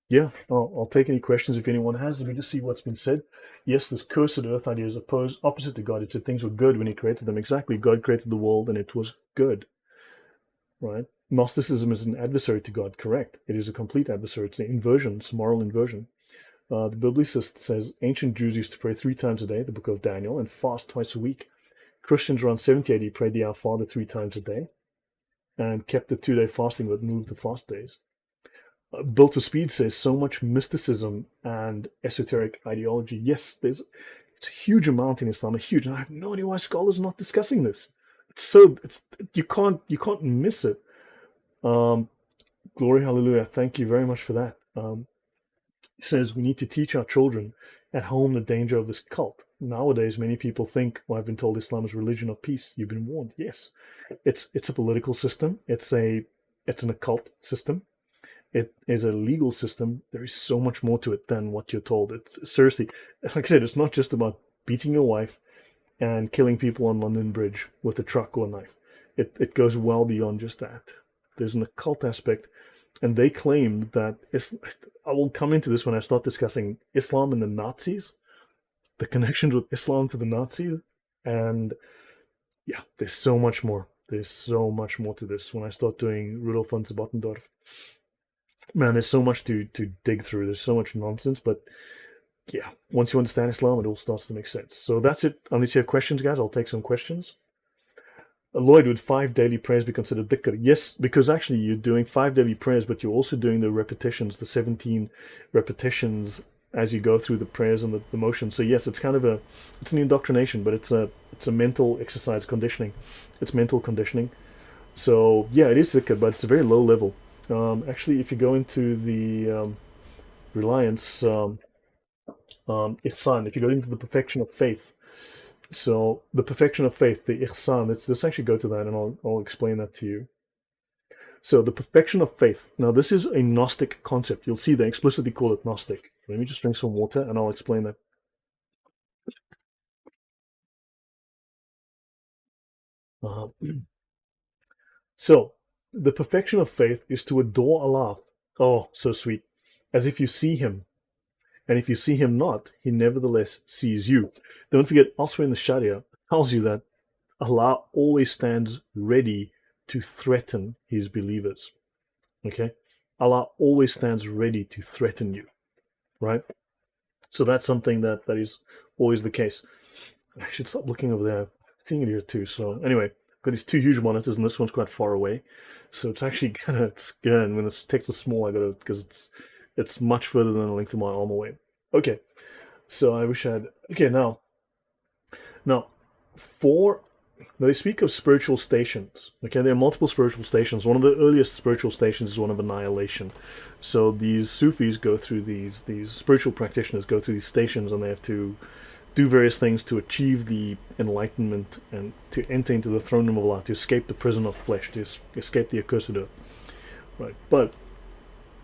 yeah, I'll take any questions if anyone has. If you just see what's been said, yes, this cursed earth idea is opposite to God. It said things were good when He created them. Exactly, God created the world and it was good, right? Gnosticism is an adversary to God. Correct. It is a complete adversary. It's an inversion. It's a moral inversion. The biblicist says ancient Jews used to pray 3 times a day, the book of Daniel, and fast twice a week. Christians around 70 AD prayed the Our Father 3 times a day and kept the 2-day fasting but moved the fast days. Built to Speed says so much mysticism and esoteric ideology. Yes, it's a huge amount in Islam, a huge, and I have no idea why scholars are not discussing this. It's you can't miss it. Um, Glory, hallelujah! Thank you very much for that. He says we need to teach our children at home the danger of this cult. Nowadays, many people think, well, I've been told Islam is a religion of peace. You've been warned. Yes, it's a political system. It's an occult system. It is a legal system. There is so much more to it than what you're told. It's seriously, like I said, it's not just about beating your wife and killing people on London Bridge with a truck or a knife. It goes well beyond just that. There's an occult aspect, and they claim that I will come into this when I start discussing Islam and the Nazis, the connections with Islam to the Nazis, and yeah, there's so much more. There's so much more to this when I start doing Rudolf von Bottendorf. Man, there's so much to dig through. There's so much nonsense, but yeah, once you understand Islam, it all starts to make sense. So that's it. Unless you have questions, guys, I'll take some questions. Lloyd, would 5 daily prayers be considered dhikr? Yes, because actually you're doing 5 daily prayers, but you're also doing the repetitions, the 17 repetitions as you go through the prayers and the motion. So yes, it's kind of it's an indoctrination, but it's a mental exercise conditioning. It's mental conditioning. So yeah, it is dhikr, but it's a very low level. Actually, if you go into the reliance, ihsan, if you go into the perfection of faith, so the perfection of faith, the ihsan, let's actually go to that and I'll explain that to you. So the perfection of faith. Now this is a Gnostic concept. You'll see they explicitly call it Gnostic. Let me just drink some water and I'll explain that. Uh, so the perfection of faith is to adore Allah. Oh, so sweet. As if you see Him. And if you see Him not, He nevertheless sees you. Don't forget, elsewhere in the Sharia, it tells you that Allah always stands ready to threaten His believers. Okay? Allah always stands ready to threaten you. Right? So that's something that is always the case. I should stop looking over there. I'm seeing it here too. So anyway, got these two huge monitors, and this one's quite far away, so it's actually kind of scary. And when this text is small, I got to because it's much further than the length of my arm away. Okay, so I wish I had. Okay, now for now they speak of spiritual stations. Okay, there are multiple spiritual stations. One of the earliest spiritual stations is one of annihilation. So these Sufis go through these spiritual practitioners go through these stations, and they have to do various things to achieve the enlightenment and to enter into the throne room of Allah, to escape the prison of flesh, to escape the accursed earth. Right, but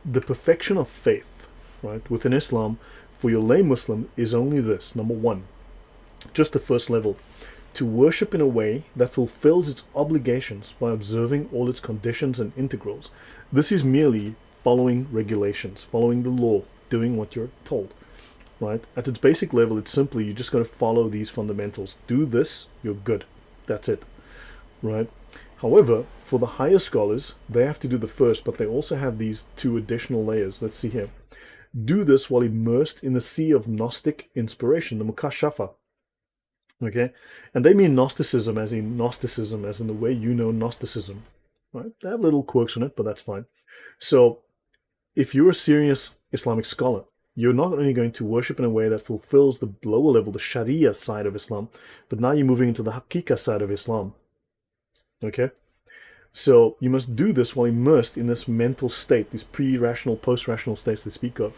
the perfection of faith, right, within Islam, for your lay Muslim, is only this: number one, just the first level, to worship in a way that fulfills its obligations by observing all its conditions and integrals. This is merely following regulations, following the law, doing what you're told. Right? At its basic level, it's simply you just got to follow these fundamentals. Do this, you're good. That's it. Right? However, for the higher scholars, they have to do the first, but they also have these two additional layers. Let's see here. Do this while immersed in the sea of Gnostic inspiration, the Mukashafa. Okay? And they mean Gnosticism, as in the way you know Gnosticism. Right? They have little quirks on it, but that's fine. So, if you're a serious Islamic scholar, you're not only going to worship in a way that fulfills the lower level, the Sharia side of Islam, but now you're moving into the Hakika side of Islam. Okay? So you must do this while immersed in this mental state, these pre-rational, post-rational states they speak of,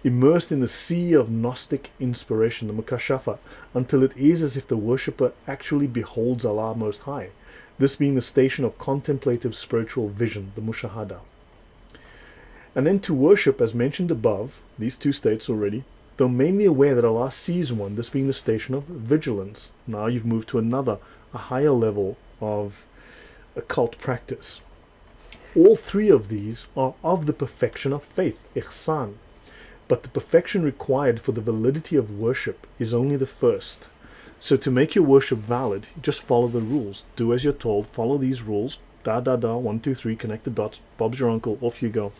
immersed in the sea of Gnostic inspiration, the Mukashafa, until it is as if the worshipper actually beholds Allah Most High, this being the station of contemplative spiritual vision, the Mushahada. And then to worship, as mentioned above, these two states already, though mainly aware that Allah sees one, this being the station of vigilance. Now you've moved to another, a higher level of occult practice. All three of these are of the perfection of faith, ihsan. But the perfection required for the validity of worship is only the first. So to make your worship valid, just follow the rules. Do as you're told, follow these rules. 1, 2, 3, connect the dots, Bob's your uncle, off you go.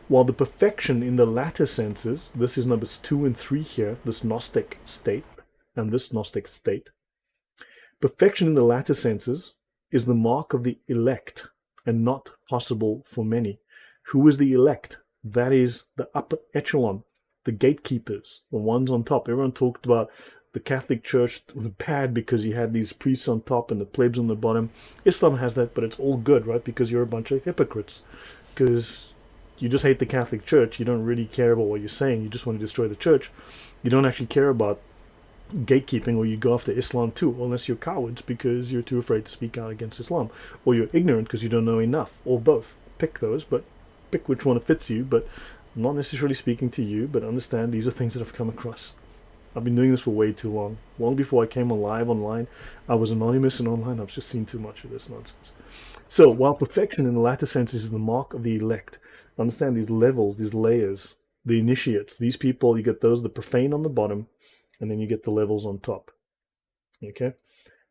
While the perfection in the latter senses, this is numbers 2 and 3 here, this Gnostic state and this Gnostic state, perfection in the latter senses is the mark of the elect and not possible for many. Who is the elect? That is the upper echelon, the gatekeepers, the ones on top. Everyone talked about the Catholic Church was bad because you had these priests on top and the plebs on the bottom. Islam has that, but it's all good, right? Because you're a bunch of hypocrites. Because you just hate the Catholic Church. You don't really care about what you're saying. You just want to destroy the church. You don't actually care about gatekeeping, or you go after Islam too, unless you're cowards because you're too afraid to speak out against Islam, or you're ignorant because you don't know enough, or both. Pick those, but pick which one fits you, but I'm not necessarily speaking to you, but understand these are things that I've come across. I've been doing this for way too long. Long before I came alive online, I was anonymous and online. I've just seen too much of this nonsense. So, while perfection in the latter sense is the mark of the elect, understand these levels, these layers, the initiates, these people, you get those, the profane on the bottom, and then you get the levels on top. Okay?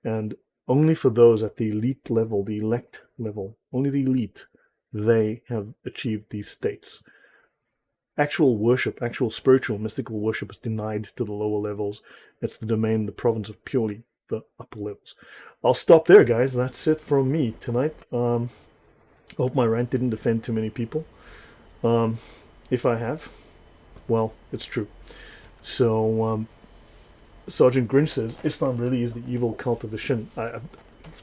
And only for those at the elite level, the elect level, only the elite, they have achieved these states. Actual worship, actual spiritual, mystical worship is denied to the lower levels. It's the domain, the province of purely the upper levels. I'll stop there, guys. That's it from me tonight. I hope my rant didn't offend too many people. If I have, well, it's true. So, Sergeant Grinch says, Islam really is the evil cult of the Shin.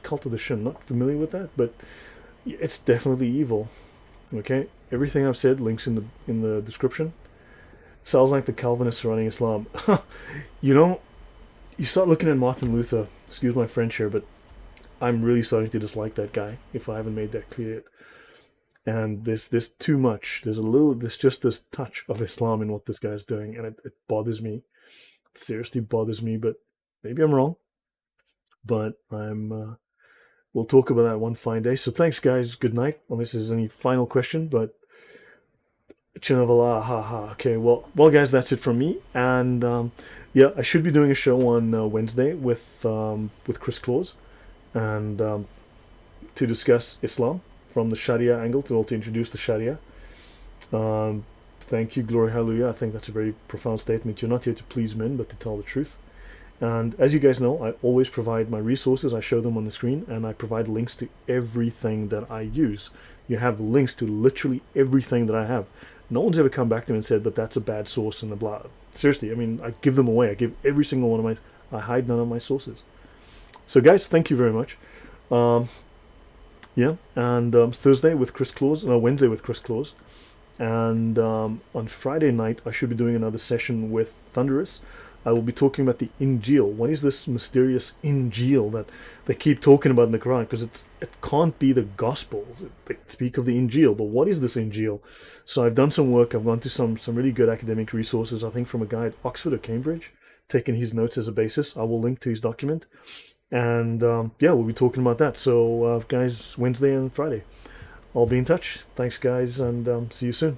Cult of the Shin, not familiar with that, but it's definitely evil. Okay? Everything I've said links in the description. Sounds like the Calvinists running Islam. You know, you start looking at Martin Luther, excuse my French here, but I'm really starting to dislike that guy, if I haven't made that clear yet. And there's too much. There's just this touch of Islam in what this guy's doing, and it bothers me. It seriously bothers me, but maybe I'm wrong. But we'll talk about that one fine day. So thanks, guys. Good night. Unless there's any final question, but Chinavala, haha. Okay, well, guys, that's it from me. And yeah, I should be doing a show on Wednesday with Chris Claus, and to discuss Islam from the Sharia angle, to also introduce the Sharia. Thank you, glory, hallelujah. I think that's a very profound statement. You're not here to please men, but to tell the truth. And as you guys know, I always provide my resources. I show them on the screen, and I provide links to everything that I use. You have links to literally everything that I have. No one's ever come back to me and said, but that's a bad source and the blah. Seriously, I mean, I give them away. I give every single one of my, I hide none of my sources. So guys, thank you very much. Yeah, and Thursday with Chris Claus, no, Wednesday with Chris Claus. And on Friday night, I should be doing another session with Thunderous. I will be talking about the Injil. What is this mysterious Injil that they keep talking about in the Quran? Because it can't be the Gospels. They speak of the Injil, but what is this Injil? So I've done some work. I've gone to some really good academic resources, I think from a guy at Oxford or Cambridge, taking his notes as a basis. I will link to his document. And yeah, we'll be talking about that. So guys, Wednesday and Friday. I'll be in touch. Thanks, guys, and see you soon.